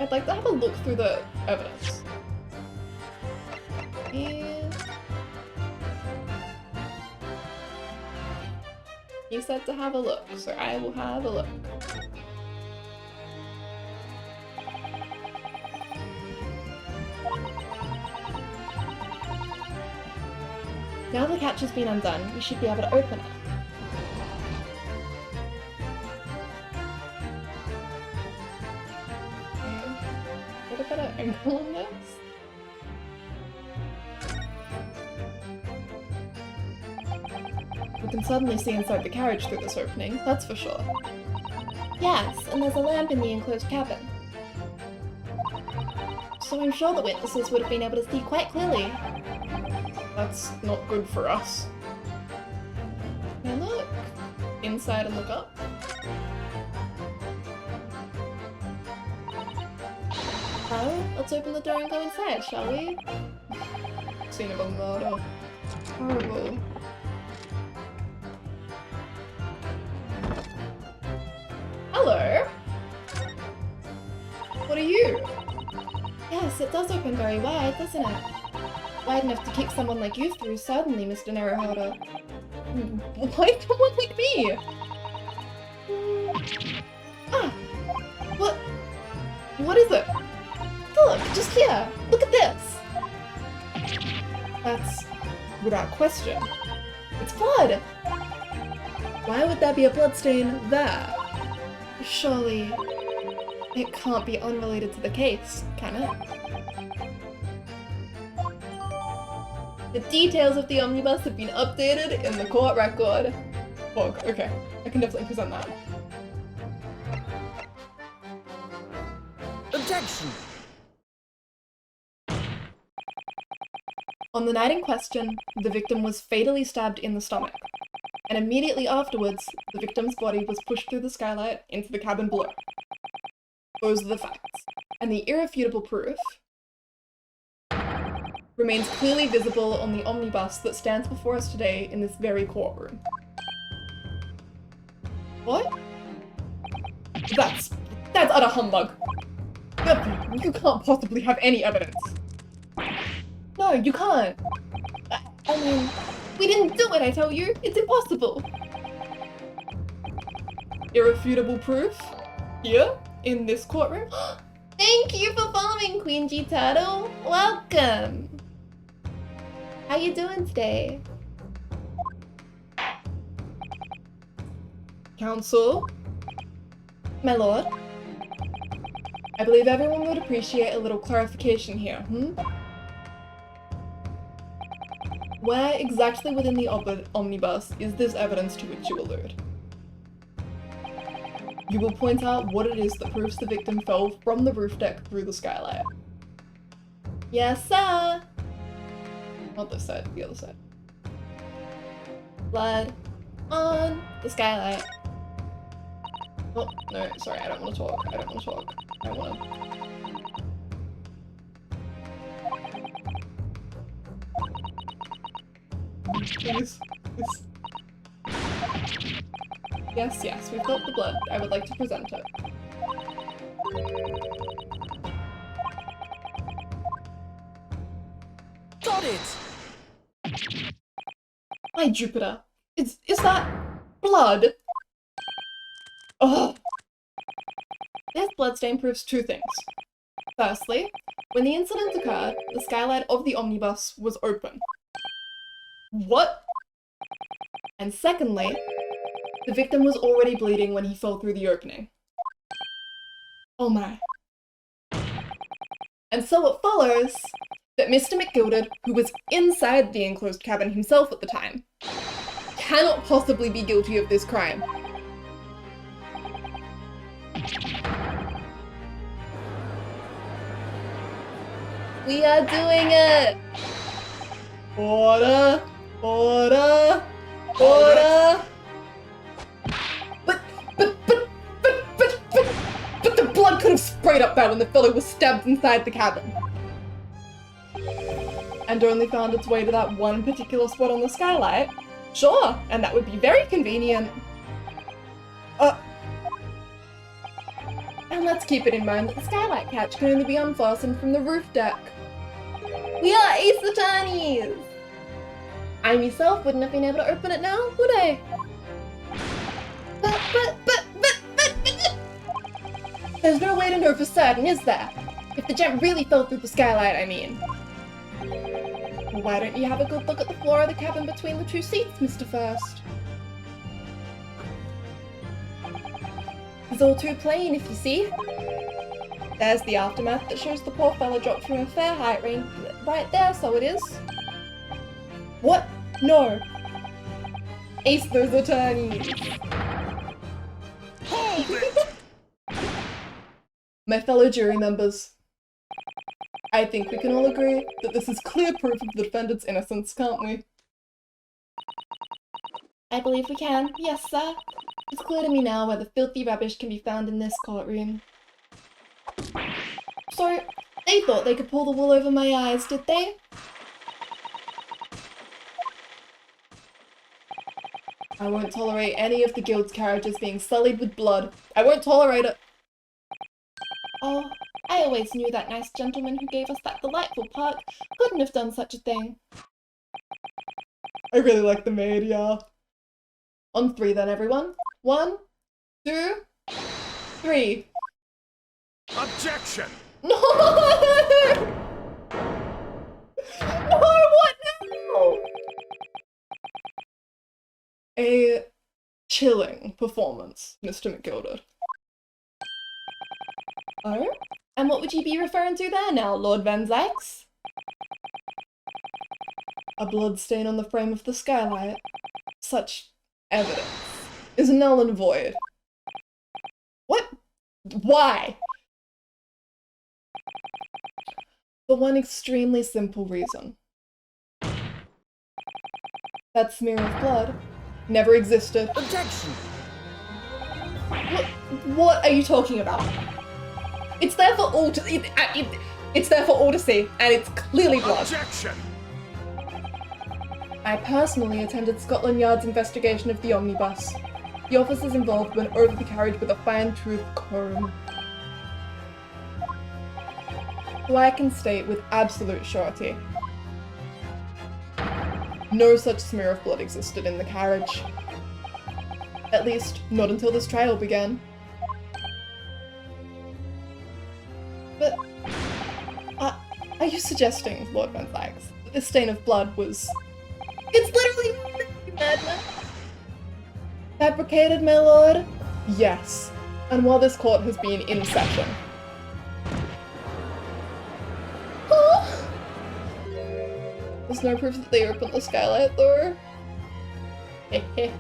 I'd like to have a look through the evidence. You said to have a look, so I will have a look. Now the catch has been undone, we should be able to open it. Get a better angle on this? We can suddenly see inside the carriage through this opening, that's for sure. Yes, and there's a lamp in the enclosed cabin. So I'm sure the witnesses would have been able to see quite clearly. That's not good for us. Now look! Inside and look up. Oh, let's open the door and go inside, shall we? Scene of a murder. Horrible. Hello? What are you? Yes, it does open very wide, doesn't it? Wide enough to kick someone like you through, certainly, Mr. Naruhodo. Why someone like me? Ah! What? What is it? Look, just here! Look at this! That's... without question. It's blood! Why would there be a bloodstain there? Surely... it can't be unrelated to the case, can it? The details of the omnibus have been updated in the court record. Fog, okay. I can definitely present that. Objection! On the night in question, the victim was fatally stabbed in the stomach, and immediately afterwards, the victim's body was pushed through the skylight into the cabin below. Those are the facts, and the irrefutable proof remains clearly visible on the omnibus that stands before us today in this very courtroom. What? That's utter humbug. You can't possibly have any evidence. No, you can't. I mean, we didn't do it, I tell you. It's impossible. Irrefutable proof? Here? In this courtroom? Thank you for following, Queen G Turtle. Welcome. How you doing today? Counsel? My lord? I believe everyone would appreciate a little clarification here, Where exactly within the omnibus is this evidence to which you allude? You will point out what it is that proves the victim fell from the roof deck through the skylight. Yes, sir! Not this side, the other side. Blood on the skylight. Oh, no, sorry, I don't want to talk. Right one. Please. Yes, yes, we've got the blood. I would like to present it. Got it! My Jupiter. Is that blood? Ugh. This bloodstain proves two things. Firstly, when the incident occurred, the skylight of the omnibus was open. What? And secondly, the victim was already bleeding when he fell through the opening. Oh my. And so it follows that Mr. McGilded, who was inside the enclosed cabin himself at the time, cannot possibly be guilty of this crime. We are doing it! Order! Order! Order! But the blood could have sprayed up there when the fellow was stabbed inside the cabin. And only found its way to that one particular spot on the skylight. Sure, and that would be very convenient. And let's keep it in mind that the skylight catch can only be unfastened from the roof deck. We are ace attorneys! I myself wouldn't have been able to open it now, would I? But... There's no way to know for certain, is there? If the gent really fell through the skylight, I mean. Well, why don't you have a good look at the floor of the cabin between the two seats, Mr. First? It's all too plain, if you see. There's the aftermath that shows the poor fella dropped from a fair height range right there, so it is. What? No. Ace those attorneys. Hold it! My fellow jury members, I think we can all agree that this is clear proof of the defendant's innocence, can't we? I believe we can, yes sir. It's clear to me now where the filthy rubbish can be found in this courtroom. So, they thought they could pull the wool over my eyes, did they? I won't tolerate any of the guild's carriages being sullied with blood. I won't tolerate it. Oh, I always knew that nice gentleman who gave us that delightful park couldn't have done such a thing. I really like the maid, yeah. On three then, everyone. 1, 2, 3. Objection! No! No, what now? A chilling performance, Mr. McGilded. Oh? And what would you be referring to there now, Lord Van Zykes? A bloodstain on the frame of the skylight. Such evidence is null and void. What? Why? For one extremely simple reason. That smear of blood never existed. Objection! What are you talking about? It's there for all to it's there for all to see, and it's clearly blood. Objection! I personally attended Scotland Yard's investigation of the omnibus. The officers involved went over the carriage with a fine-tooth comb. So I can state with absolute surety, no such smear of blood existed in the carriage. At least, not until this trial began. But, are you suggesting, Lord Van Zykes, that this stain of blood was... It's literally madness! Fabricated, my lord? Yes. And while this court has been in session. Huh? There's no proof that they opened the skylight, though. Hehe.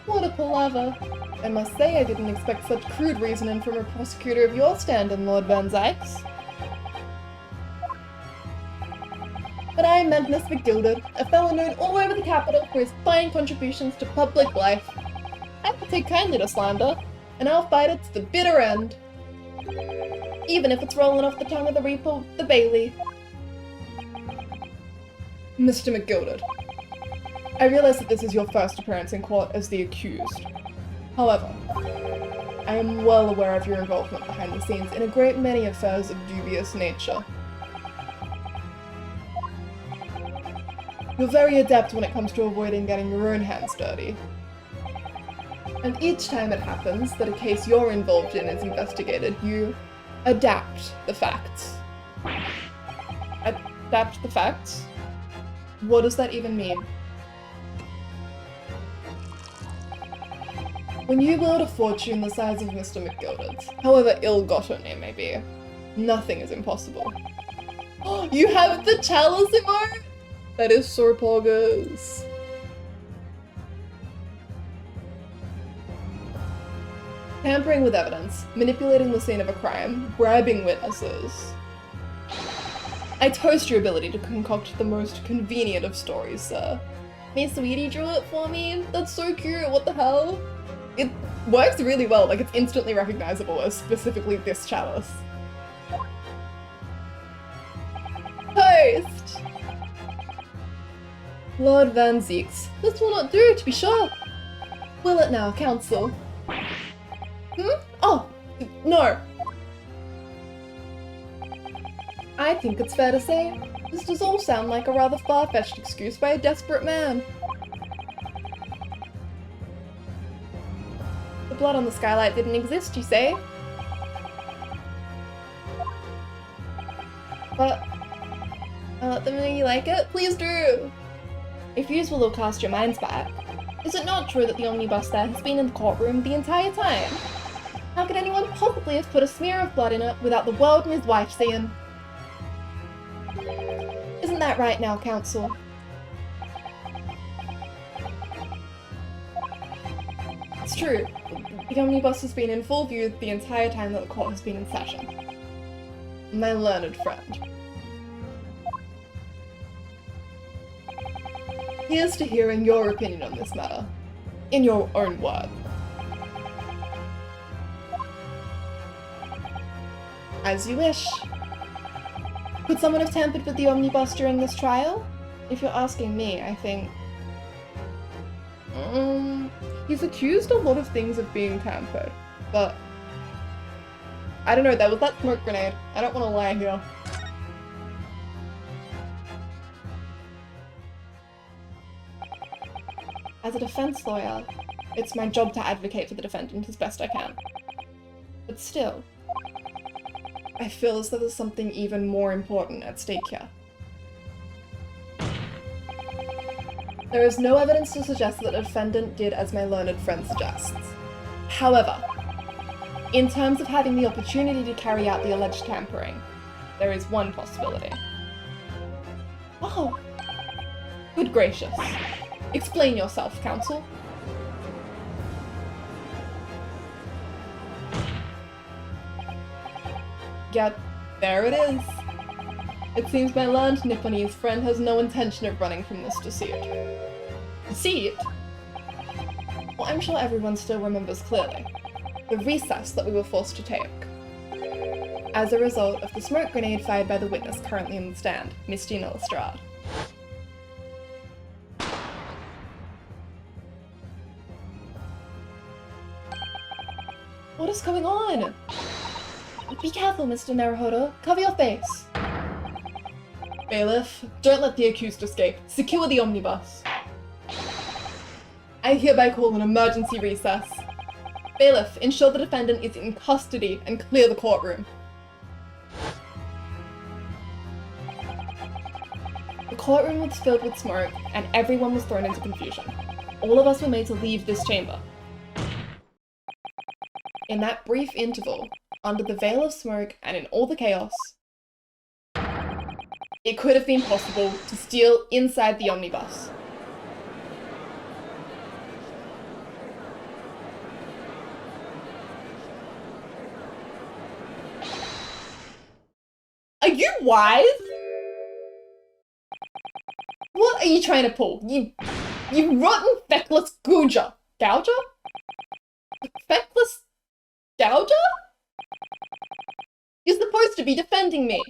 What a palaver. I must say I didn't expect such crude reasoning from a prosecutor of your standing, Lord Van Zykes. But I am Magnus McGilded, a fellow known all over the capital for his fine contributions to public life. I don't take kindly to slander, and I'll fight it to the bitter end. even if it's rolling off the tongue of the Reaper, the Bailey. Mr. McGilded, I realize that this is your first appearance in court as the accused. However, I am well aware of your involvement behind the scenes in a great many affairs of dubious nature. You're very adept when it comes to avoiding getting your own hands dirty. And each time it happens that a case you're involved in is investigated, you adapt the facts. Adapt the facts? What does that even mean? When you wield a fortune the size of Mr. McGilded's, however ill-gotten it may be, nothing is impossible. You have the chalice emote? That is so poggers. Tampering with evidence, manipulating the scene of a crime, bribing witnesses. I toast your ability to concoct the most convenient of stories, sir. My sweetie drew it for me? That's so cute, what the hell? It works really well, like it's instantly recognizable as specifically this chalice. Toast! Lord Van Zeeks, this will not do, to be sure. Will it now, counsel? Oh, no. I think it's fair to say, this does all sound like a rather far-fetched excuse by a desperate man. The blood on the skylight didn't exist, you say? But I'll let them know you like it. Please do! If yous will cast your minds back, is it not true that the omnibus there has been in the courtroom the entire time? How could anyone possibly have put a smear of blood in it without the world and his wife seeing? Isn't that right now, counsel? It's true. The omnibus has been in full view the entire time that the court has been in session. My learned friend. Here's to hearing your opinion on this matter, in your own words. As you wish. Could someone have tampered with the omnibus during this trial? If you're asking me, I think... he's accused a lot of things of being tampered, but... I don't know, there was that smoke grenade. I don't want to lie here. As a defense lawyer, it's my job to advocate for the defendant as best I can. But still, I feel as though there's something even more important at stake here. There is no evidence to suggest that the defendant did as my learned friend suggests. However, in terms of having the opportunity to carry out the alleged tampering, there is one possibility. Oh! Good gracious. Explain yourself, counsel. Yet, there it is. It seems my learned Nipponese friend has no intention of running from this deceit. Deceit? Well, I'm sure everyone still remembers clearly. The recess that we were forced to take. As a result of the smoke grenade fired by the witness currently in the stand, Miss Gina Lestrade. What is going on? Be careful, Mr. Naruhodo. Cover your face. Bailiff, don't let the accused escape. Secure the omnibus. I hereby call an emergency recess. Bailiff, ensure the defendant is in custody and clear the courtroom. The courtroom was filled with smoke and everyone was thrown into confusion. All of us were made to leave this chamber. In that brief interval, under the veil of smoke and in all the chaos, it could have been possible to steal inside the omnibus. Are you wise? What are you trying to pull? You rotten feckless gouger. Gouger? Feckless gouger? You're supposed to be defending me!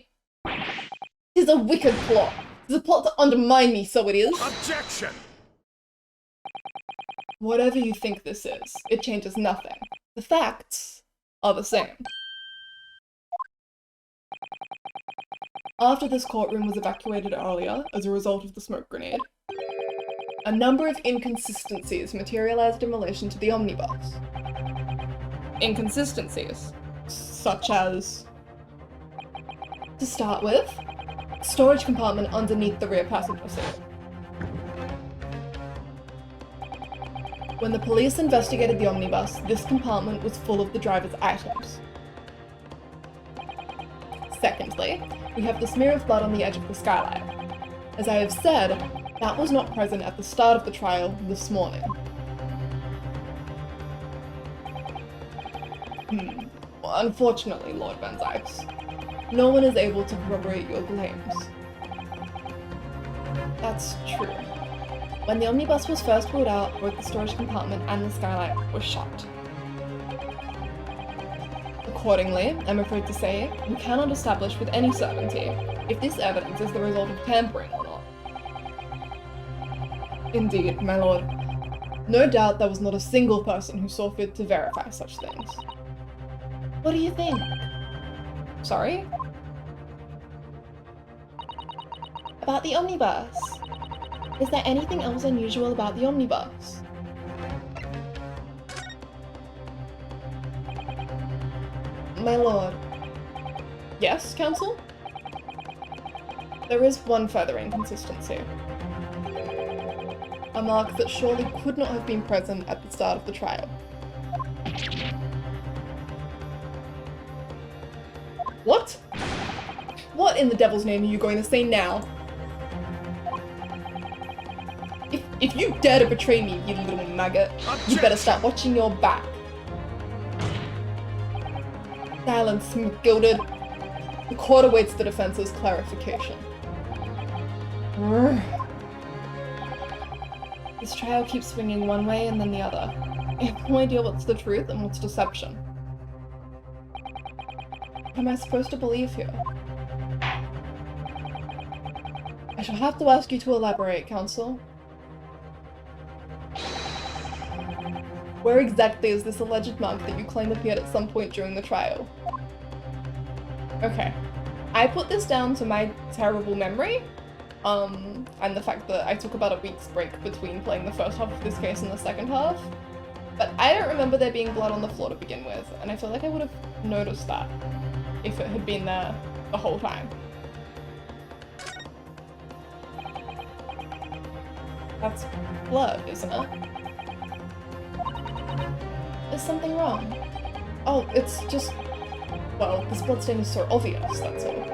It's a wicked plot. It's a plot to undermine me, so it is. Objection! Whatever you think this is, it changes nothing. The facts are the same. After this courtroom was evacuated earlier as a result of the smoke grenade, a number of inconsistencies materialized in relation to the omnibus. Inconsistencies, such as, to start with, storage compartment underneath the rear passenger seat. When the police investigated the omnibus, this compartment was full of the driver's items. Secondly, we have the smear of blood on the edge of the skylight. As I have said, that was not present at the start of the trial this morning. Unfortunately, Lord Van Zykes, no one is able to corroborate your claims. That's true. When the omnibus was first pulled out, both the storage compartment and the skylight were shut. Accordingly, I'm afraid to say, we cannot establish with any certainty if this evidence is the result of tampering or not. Indeed, my lord. No doubt there was not a single person who saw fit to verify such things. What do you think? Sorry? About the omnibus. Is there anything else unusual about the omnibus? My lord. Yes, counsel? There is one further inconsistency. A mark that surely could not have been present at the start of the trial. What? What in the devil's name are you going to say now? If you dare to betray me, you little maggot, you better start watching your back. Silence, gilded. The court awaits the defense's clarification. This trial keeps swinging one way and then the other. I have no idea what's the truth and what's deception. What am I supposed to believe here? I shall have to ask you to elaborate, counsel. Where exactly is this alleged mark that you claim appeared at some point during the trial? Okay. I put this down to my terrible memory, and the fact that I took about a week's break between playing the first half of this case and the second half. But I don't remember there being blood on the floor to begin with, and I feel like I would have noticed that if it had been there the whole time. That's blood, isn't it? Is something wrong? Oh, it's just... well, this bloodstain is so obvious, that's all.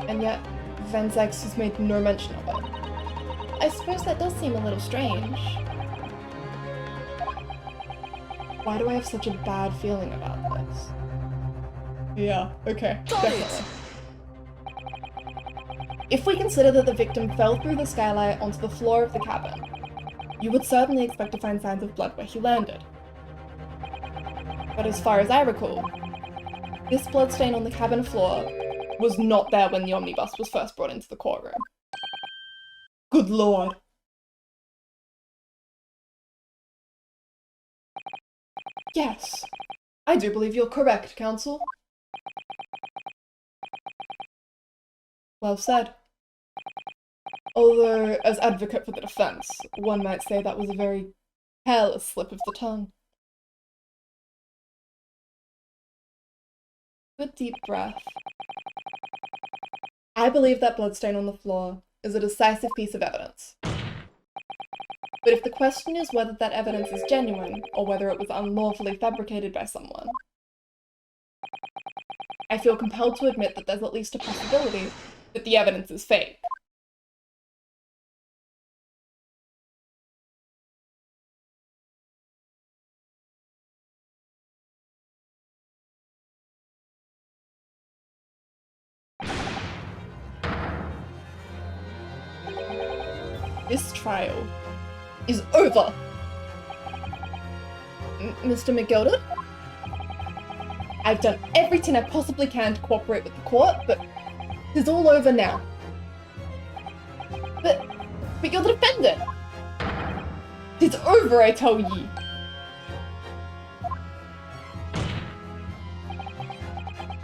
And yet, Van Zykes has made no mention of it. I suppose that does seem a little strange. Why do I have such a bad feeling about this? Yeah, okay, definitely. If we consider that the victim fell through the skylight onto the floor of the cabin, you would certainly expect to find signs of blood where he landed. But as far as I recall, this bloodstain on the cabin floor was not there when the omnibus was first brought into the courtroom. Good lord. Yes, I do believe you're correct, counsel. Well said. Although, as advocate for the defense, one might say that was a very careless slip of the tongue. Good deep breath. I believe that bloodstain on the floor is a decisive piece of evidence. But if the question is whether that evidence is genuine, or whether it was unlawfully fabricated by someone, I feel compelled to admit that there's at least a possibility that the evidence is fake. This trial is over. Mr. McGilded? I've done everything I possibly can to cooperate with the court, but it's all over now. But you're the defendant. It's over, I tell ye.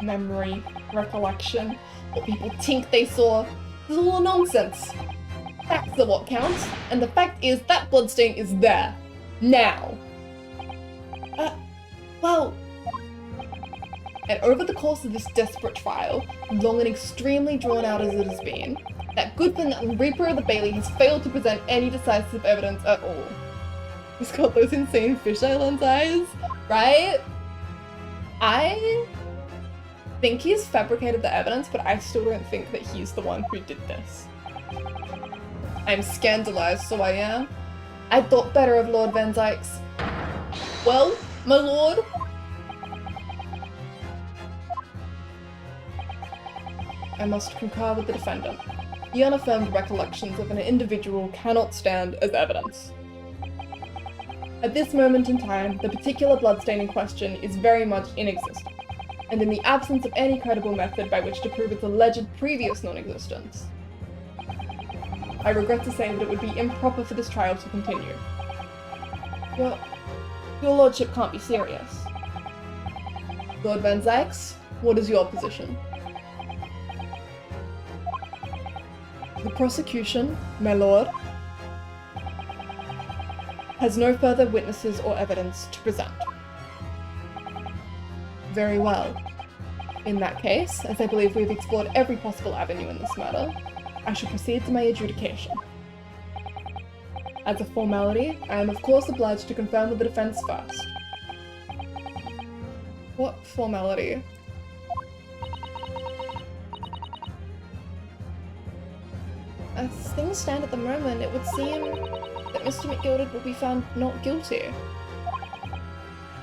Memory, recollection, what people think they saw, is all nonsense. Facts are what counts, and the fact is that bloodstain is there. Now. Well... And over the course of this desperate trial, long and extremely drawn out as it has been, that good for nothing Reaper of the Bailey has failed to present any decisive evidence at all. He's got those insane fisheye lens eyes, right? I think he's fabricated the evidence, but I still don't think that he's the one who did this. I'm scandalized, so I am. I thought better of Lord Van Zykes. Well, my lord, I must concur with the defendant. The unaffirmed recollections of an individual cannot stand as evidence. At this moment in time, the particular bloodstain in question is very much inexistent, and in the absence of any credible method by which to prove its alleged previous non-existence, I regret to say that it would be improper for this trial to continue. Your lordship can't be serious. Lord Van Zykes, what is your position? The prosecution, my lord, has no further witnesses or evidence to present. Very well. In that case, as I believe we've explored every possible avenue in this matter, I shall proceed to my adjudication. As a formality, I am of course obliged to confirm with the defense first. What formality? As things stand at the moment, it would seem that Mr. McGilded will be found not guilty.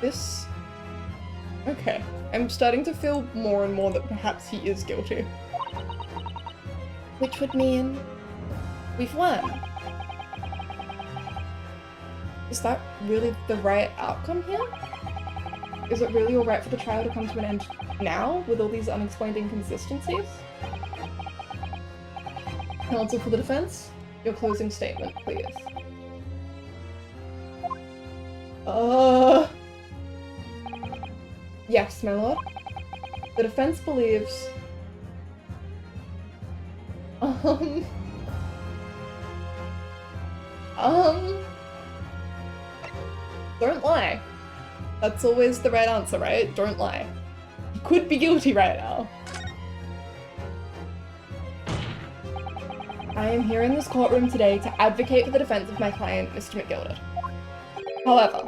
This... Okay, I'm starting to feel more and more that perhaps he is guilty. Which would mean we've won. Is that really the right outcome here? Is it really alright for the trial to come to an end now, with all these unexplained inconsistencies? Counsel for the defense, your closing statement, please. Yes, my lord. The defense believes... Don't lie. That's always the right answer, right? Don't lie. You could be guilty right now. I am here in this courtroom today to advocate for the defense of my client, Mr. McGilded. However,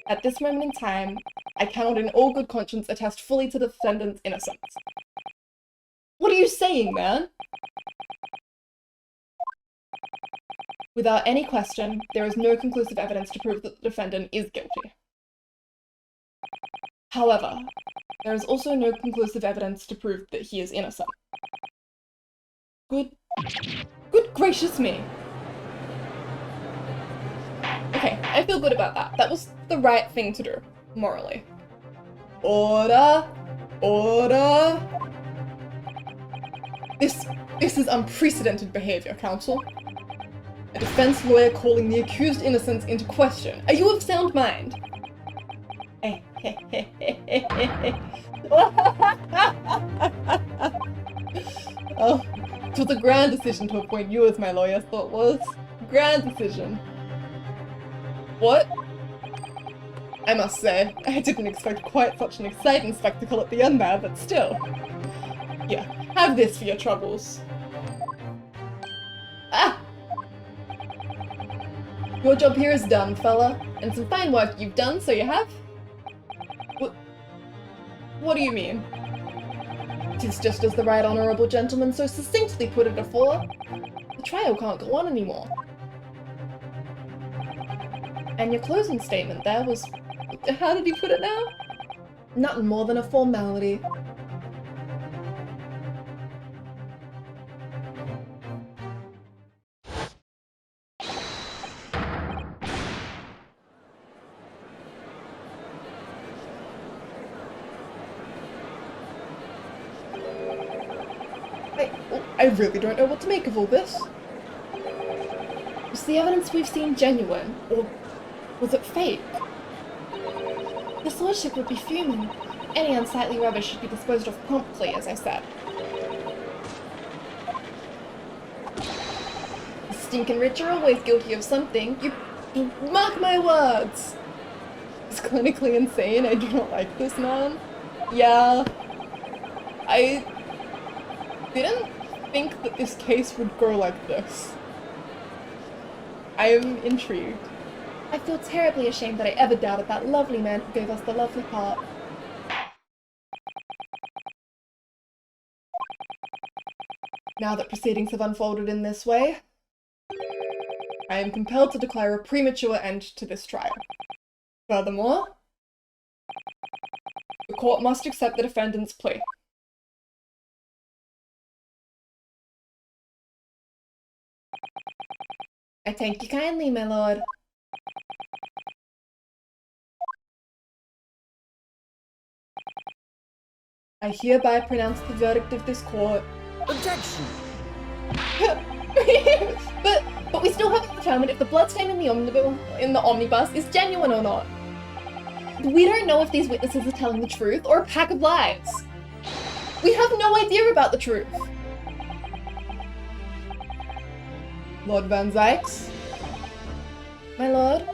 at this moment in time, I cannot in all good conscience attest fully to the defendant's innocence. What are you saying, man? Without any question, there is no conclusive evidence to prove that the defendant is guilty. However, there is also no conclusive evidence to prove that he is innocent. Good gracious me. Okay, I feel good about that. That was the right thing to do, morally. Order! Order! This is unprecedented behavior, counsel. A defense lawyer calling the accused innocence into question. Are you of sound mind? Oh, it was a grand decision to appoint you as my lawyer, thought was. Grand decision. What? I must say, I didn't expect quite such an exciting spectacle at the end there, but still. Here, have this for your troubles. Ah! Your job here is done, fella, and some fine work you've done, so you have? What do you mean? 'Tis just as the right honourable gentleman so succinctly put it afore. The trial can't go on anymore. And your closing statement there was... How did he put it now? Nothing more than a formality. I really don't know what to make of all this. Was the evidence we've seen genuine, or was it fake? His lordship would be fuming. Any unsightly rubbish should be disposed of promptly, as I said. The stinking rich are always guilty of something. You mark my words! It's clinically insane. I do not like this man. Yeah. I didn't think that this case would go like this. I am intrigued. I feel terribly ashamed that I ever doubted that lovely man who gave us the lovely part. Now that proceedings have unfolded in this way, I am compelled to declare a premature end to this trial. Furthermore, the court must accept the defendant's plea. I thank you kindly, my lord. I hereby pronounce the verdict of this court. Objection! but we still haven't determined if the bloodstain in the omnibus is genuine or not. We don't know if these witnesses are telling the truth or a pack of lies. We have no idea about the truth. Lord Van Zykes? My lord?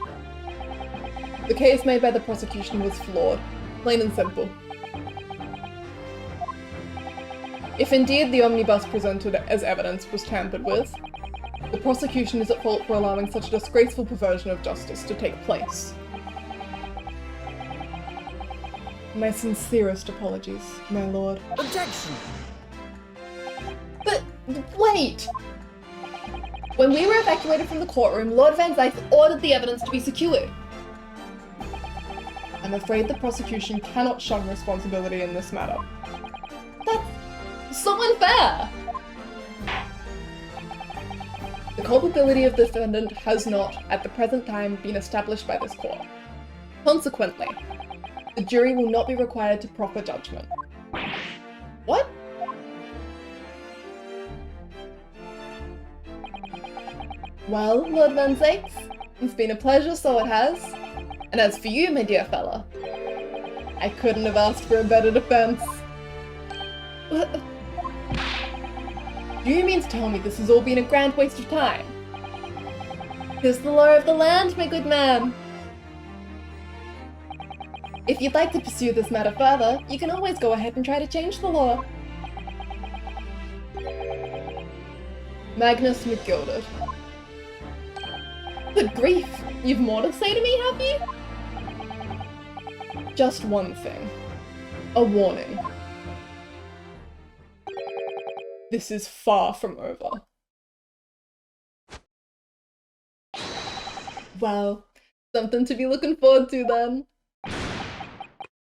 The case made by the prosecution was flawed, plain and simple. If indeed the omnibus presented as evidence was tampered with, the prosecution is at fault for allowing such a disgraceful perversion of justice to take place. My sincerest apologies, my lord. Objection! But wait! When we were evacuated from the courtroom, Lord Van Zykes ordered the evidence to be secured. I'm afraid the prosecution cannot shun responsibility in this matter. That's so unfair! The culpability of the defendant has not, at the present time, been established by this court. Consequently, the jury will not be required to proffer judgment. What? Well, Lord Van Zykes, it's been a pleasure, so it has. And as for you, my dear fella, I couldn't have asked for a better defense. What? Do you mean to tell me this has all been a grand waste of time? Here's the law of the land, my good man. If you'd like to pursue this matter further, you can always go ahead and try to change the law. Magnus McGilded. Good grief! You've more to say to me, have you? Just one thing. A warning. This is far from over. Well, something to be looking forward to then.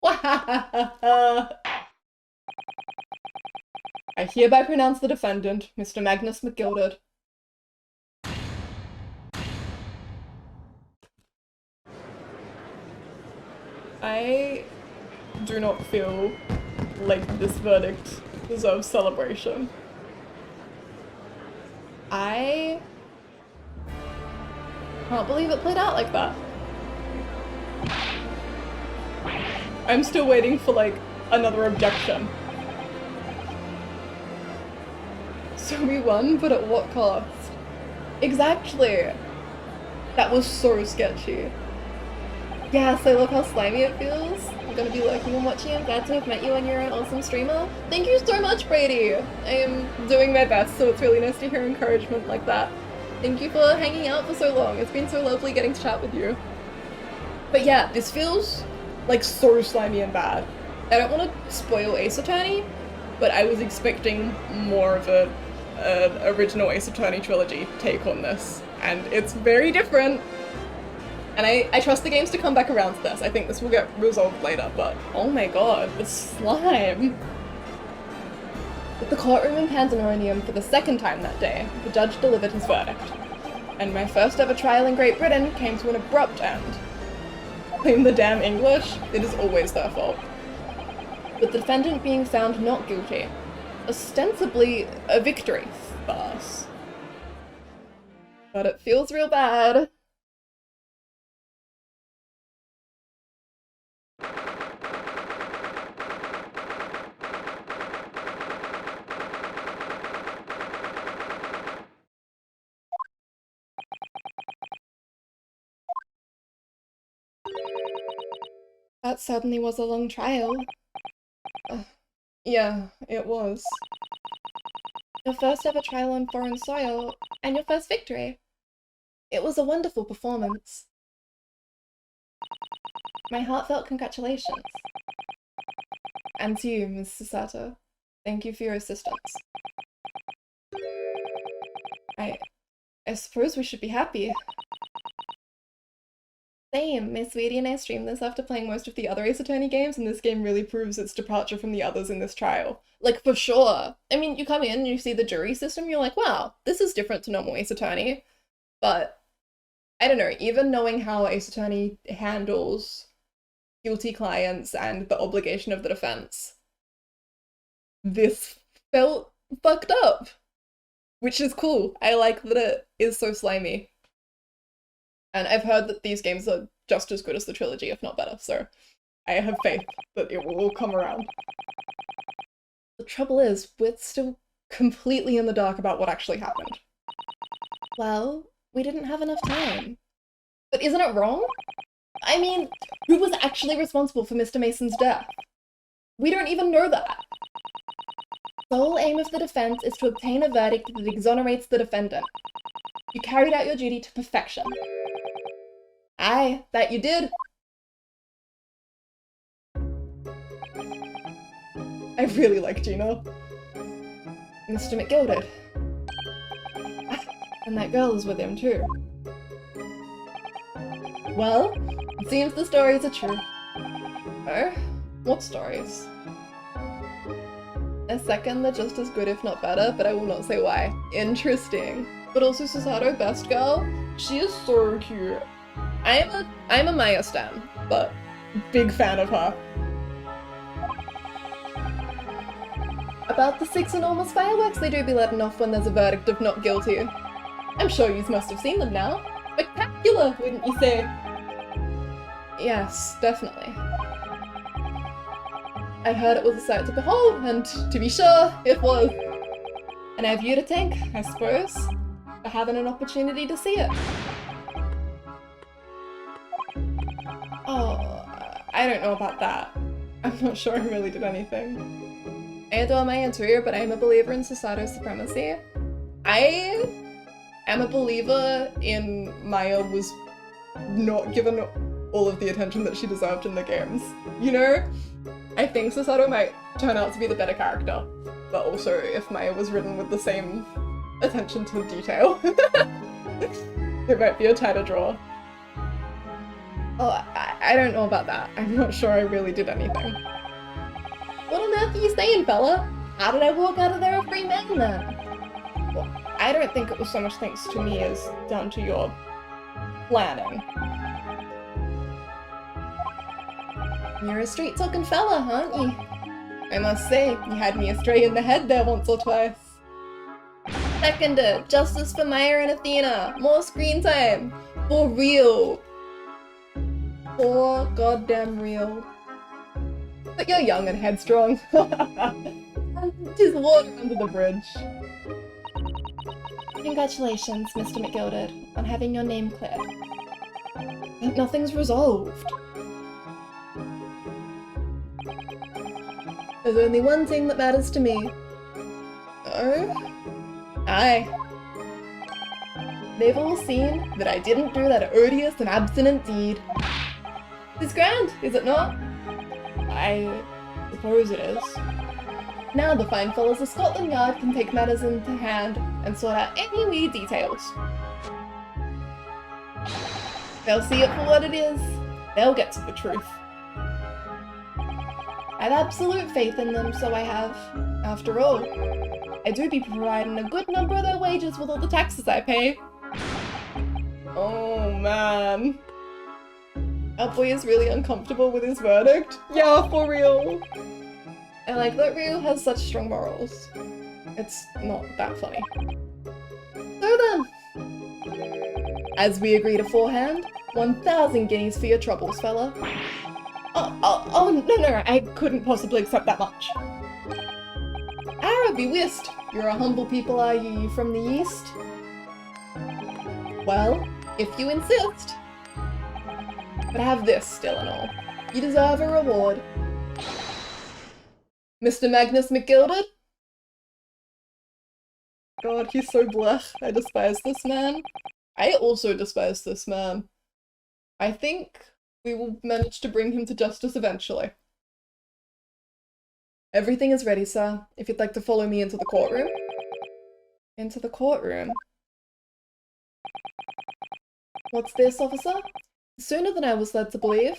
I hereby pronounce the defendant, Mr. Magnus McGilded. I do not feel like this verdict deserves celebration. I can't believe it played out like that. I'm still waiting for, like, another objection. So we won, but at what cost? Exactly! That was so sketchy. Yeah, so look how slimy it feels. I'm gonna be lurking and watching. I'm glad to have met you and you're an awesome streamer. Thank you so much, Brady! I am doing my best, so it's really nice to hear encouragement like that. Thank you for hanging out for so long. It's been so lovely getting to chat with you. But yeah, this feels like so slimy and bad. I don't want to spoil Ace Attorney, but I was expecting more of a original Ace Attorney trilogy take on this, and it's very different. And I trust the games to come back around to this. I think this will get resolved later, but oh my god, the slime. At the courtroom in Pandemonium for the second time that day, the judge delivered his verdict. And my first ever trial in Great Britain came to an abrupt end. Blame the damn English, it is always their fault. With the defendant being found not guilty, ostensibly a victory for us. But it feels real bad. That certainly was a long trial. Yeah, it was. Your first ever trial on foreign soil, and your first victory. It was a wonderful performance. My heartfelt congratulations. And to you, Ms. Susato. Thank you for your assistance. I suppose we should be happy. Same, my sweetie and I streamed this after playing most of the other Ace Attorney games, and this game really proves its departure from the others in this trial. Like, for sure. I mean, you come in and you see the jury system, you're like, wow, this is different to normal Ace Attorney. But, I don't know, even knowing how Ace Attorney handles guilty clients and the obligation of the defense, this felt fucked up. Which is cool. I like that it is so slimy. And I've heard that these games are just as good as the trilogy, if not better, so I have faith that it will all come around. The trouble is, we're still completely in the dark about what actually happened. Well, we didn't have enough time. But isn't it wrong? I mean, who was actually responsible for Mr. Mason's death? We don't even know that. The sole aim of the defense is to obtain a verdict that exonerates the defendant. You carried out your duty to perfection. Aye, that you did. I really like Gina. Mr. McGilded. And that girl is with him too. Well, it seems the stories are true. Oh? What stories? A second, they're just as good if not better, but I will not say why. Interesting. But also Susato, best girl, she is so cute. I'm a Maya stan, but big fan of her. About the 6 enormous fireworks they do be letting off when there's a verdict of not guilty. I'm sure you must have seen them now. Spectacular, wouldn't you say? Yes, definitely. I heard it was a sight to behold, and to be sure, it was. And I have you to thank, I suppose, for having an opportunity to see it. Oh, I don't know about that. I'm not sure I really did anything. I adore Maya too, but I am a believer in Susato's supremacy. I am a believer in Maya was not given all of the attention that she deserved in the games. You know? I think Susato might turn out to be the better character, but also if Maya was written with the same attention to detail, it might be a tighter draw. Oh, I don't know about that. I'm not sure I really did anything. What on earth are you saying, fella? How did I walk out of there a free man then? Well, I don't think it was so much thanks to me as down to your planning. You're a straight-talking fella, aren't you? I must say, you had me astray in the head there once or twice. Seconded, justice for Maya and Athena. More screen time. For real. For goddamn real. But you're young and headstrong. Tis water under the bridge. Congratulations, Mr. McGilded, on having your name cleared. But nothing's resolved. There's only one thing that matters to me. Oh? Aye. They've all seen that I didn't do that odious and abstinent deed. It's grand, is it not? I suppose it is. Now the fine fellows of Scotland Yard can take matters into hand and sort out any wee details. They'll see it for what it is. They'll get to the truth. I have absolute faith in them, so I have. After all, I do be providing a good number of their wages with all the taxes I pay. Oh man. Our boy is really uncomfortable with his verdict. Yeah, for real. I like that Ryu has such strong morals. It's not that funny. So then, as we agreed aforehand, 1,000 guineas for your troubles, fella. Oh, no, I couldn't possibly accept that much. Arab, be whist. You're a humble people, are you? You from the east? Well, if you insist. But have this still and all. You deserve a reward. Mr. Magnus McGilded? God, he's so blech. I despise this man. I also despise this man. I think we will manage to bring him to justice eventually. Everything is ready, sir. If you'd like to follow me into the courtroom. Into the courtroom? What's this, officer? Sooner than I was led to believe.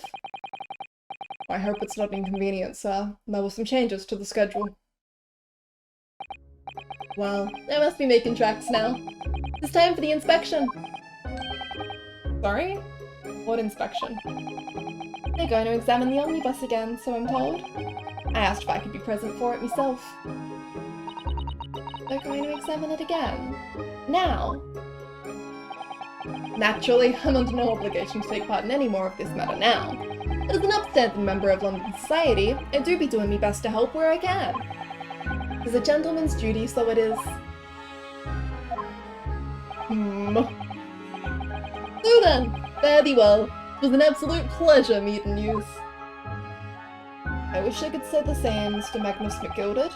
I hope it's not inconvenient, sir. There were some changes to the schedule. Well, I must be making tracks now. It's time for the inspection. Sorry? What inspection? They're going to examine the omnibus again, so I'm told. I asked if I could be present for it myself. They're going to examine it again? Now? Naturally, I'm under no obligation to take part in any more of this matter now. But as an upstanding member of London society, I do be doing my best to help where I can. It's a gentleman's duty, so it is. So then, fare thee well. It was an absolute pleasure meeting you. I wish I could say the same, Mr. Magnus McGilded.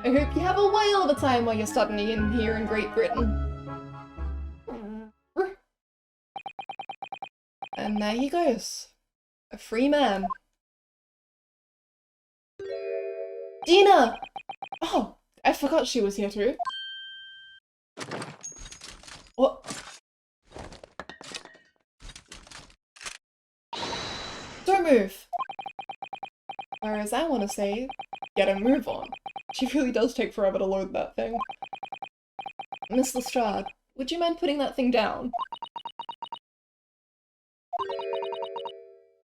I hope you have a whale of a time while you're studying here in Great Britain. And there he goes. A free man. Gina! Oh, I forgot she was here too. What? Don't move! Whereas I want to say, get a move on. She really does take forever to load that thing. Miss Lestrade, would you mind putting that thing down?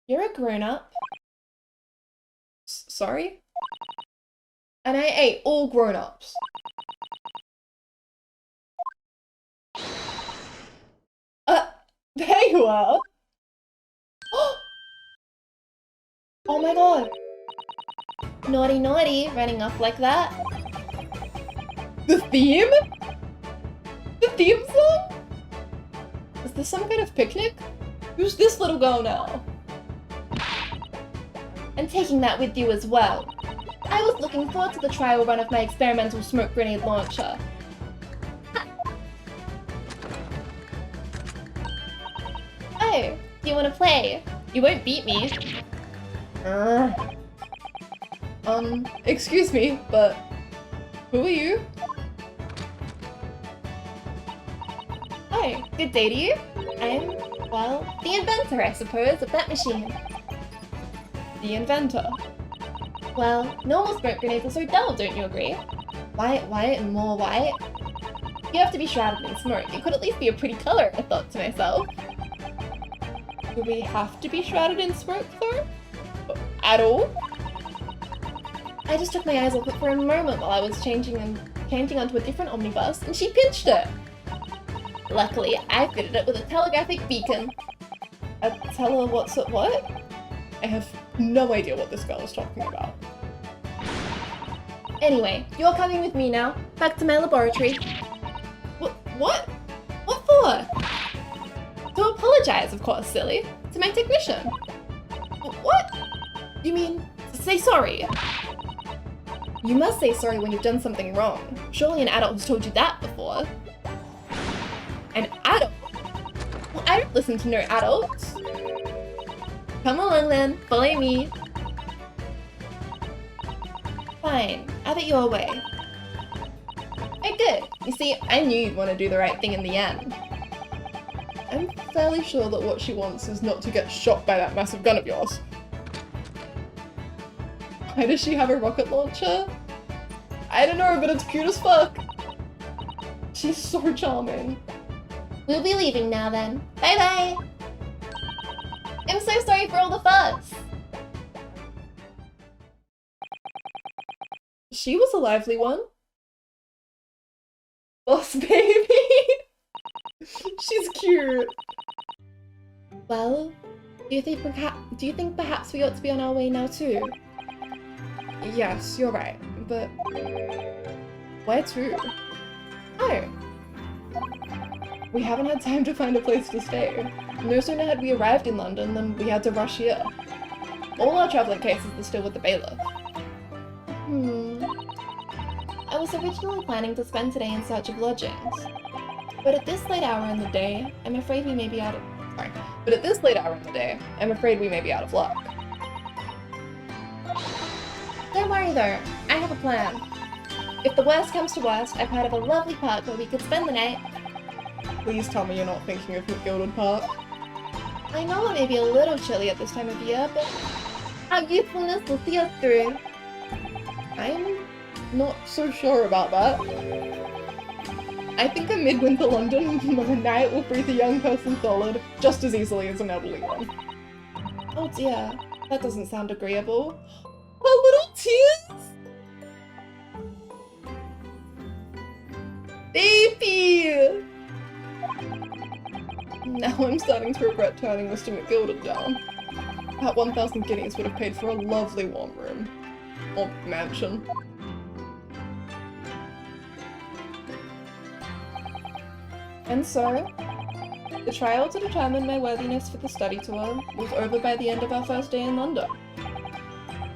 You're a grown-up. Sorry? And I ate all grown-ups. There you are! Oh my god! Naughty naughty, running off like that. The theme? The theme song? Is this some kind of picnic? Who's this little girl now? And taking that with you as well. I was looking forward to the trial run of my experimental smoke grenade launcher. Oh, do you want to play? You won't beat me. Excuse me, but who are you? Oh, good day to you. I'm, well, the inventor, I suppose, of that machine. The inventor? Well, normal smoke grenades are so dull, don't you agree? White, white, and more white. You have to be shrouded in smoke. It could at least be a pretty color, I thought to myself. Do we have to be shrouded in smoke, though? At all? I just took my eyes off it for a moment while I was changing onto a different omnibus, and she pinched it! Luckily, I fitted it with a telegraphic beacon. A what? I have no idea what this girl is talking about. Anyway, you're coming with me now. Back to my laboratory. What? What for? To apologize, of course, silly. To my technician. What? You mean, say sorry? You must say sorry when you've done something wrong. Surely an adult has told you that before. An adult? Well, I don't listen to no adults. Come along then, follow me. Fine, have it your way. Oh good, you see, I knew you'd want to do the right thing in the end. I'm fairly sure that what she wants is not to get shot by that massive gun of yours. Why does she have a rocket launcher? I don't know, but it's cute as fuck. She's so charming. We'll be leaving now then. Bye bye! I'm so sorry for all the fuss! She was a lively one. Boss baby. She's cute. Well, do you think perhaps we ought to be on our way now too? Yes, you're right, but where to? Oh. We haven't had time to find a place to stay. No sooner had we arrived in London than we had to rush here. All our travelling cases are still with the bailiff. I was originally planning to spend today in search of lodgings. But at this late hour in the day, I'm afraid we may be out of... luck. Don't worry though, I have a plan. If the worst comes to worst, I've heard of a lovely park where we could spend the night. Please tell me you're not thinking of McGilded Park. I know it may be a little chilly at this time of year, but our youthfulness will see us through. I'm not so sure about that. I think a midwinter London night will breathe a young person solid just as easily as an elderly one. Oh dear, that doesn't sound agreeable. Her little tears? Baby! Now I'm starting to regret turning Mr. McGilded down. That 1,000 guineas would have paid for a lovely warm room. Or mansion. And so, the trial to determine my worthiness for the study tour was over by the end of our first day in London.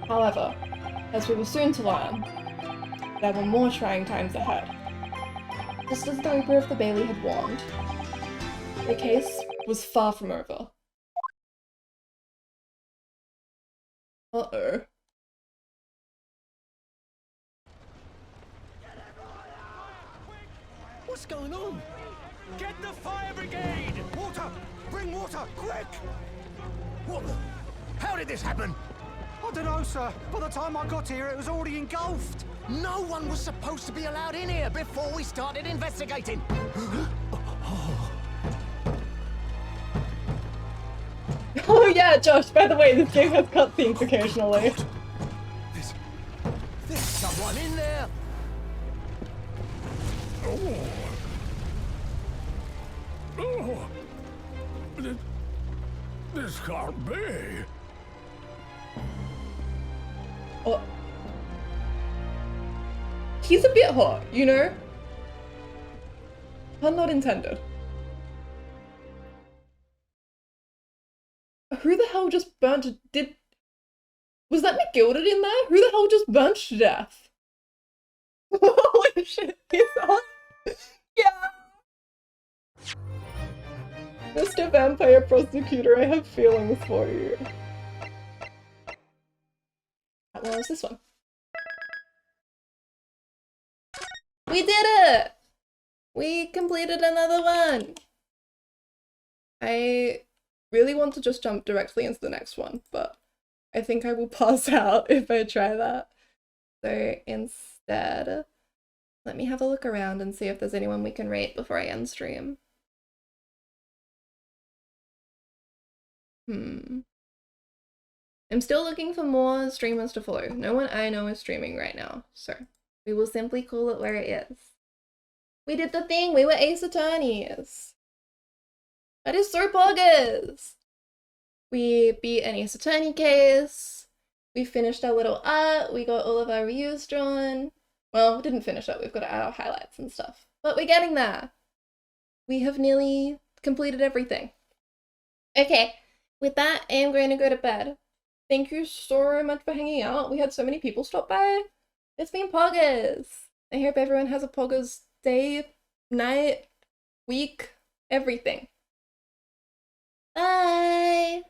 However, as we were soon to learn, there were more trying times ahead. Just as the Reaper of the Bailey had warned, the case was far from over. Uh-oh. What's going on? Get the fire brigade! Water! Bring water, quick! What the... How did this happen? I don't know, sir. By the time I got here, it was already engulfed. No one was supposed to be allowed in here before we started investigating. Oh yeah, Josh, by the way, this game has cutscenes occasionally. There's someone in there! Oh, this can't be. Oh. He's a bit hot, you know? Pun not intended. Who the hell just burnt did... Was that McGilded in there? Who the hell just burnt to death? Holy shit, he's on. Yeah! Mr. Vampire Prosecutor, I have feelings for you. What was this one? We did it! We completed another one! I really want to just jump directly into the next one, but I think I will pass out if I try that. So instead, let me have a look around and see if there's anyone we can rate before I end stream. I'm still looking for more streamers to follow. No one I know is streaming right now, so we will simply call it where it is. We did the thing! We were Ace Attorneys! That is so bogus! We beat an Ace Attorney case, we finished our little art, we got all of our reviews drawn. Well, we didn't finish it, we've got to add our highlights and stuff. But we're getting there! We have nearly completed everything. Okay, with that, I am going to go to bed. Thank you so much for hanging out. We had so many people stop by. It's been Poggers! I hope everyone has a Poggers day, night, week, everything. Bye!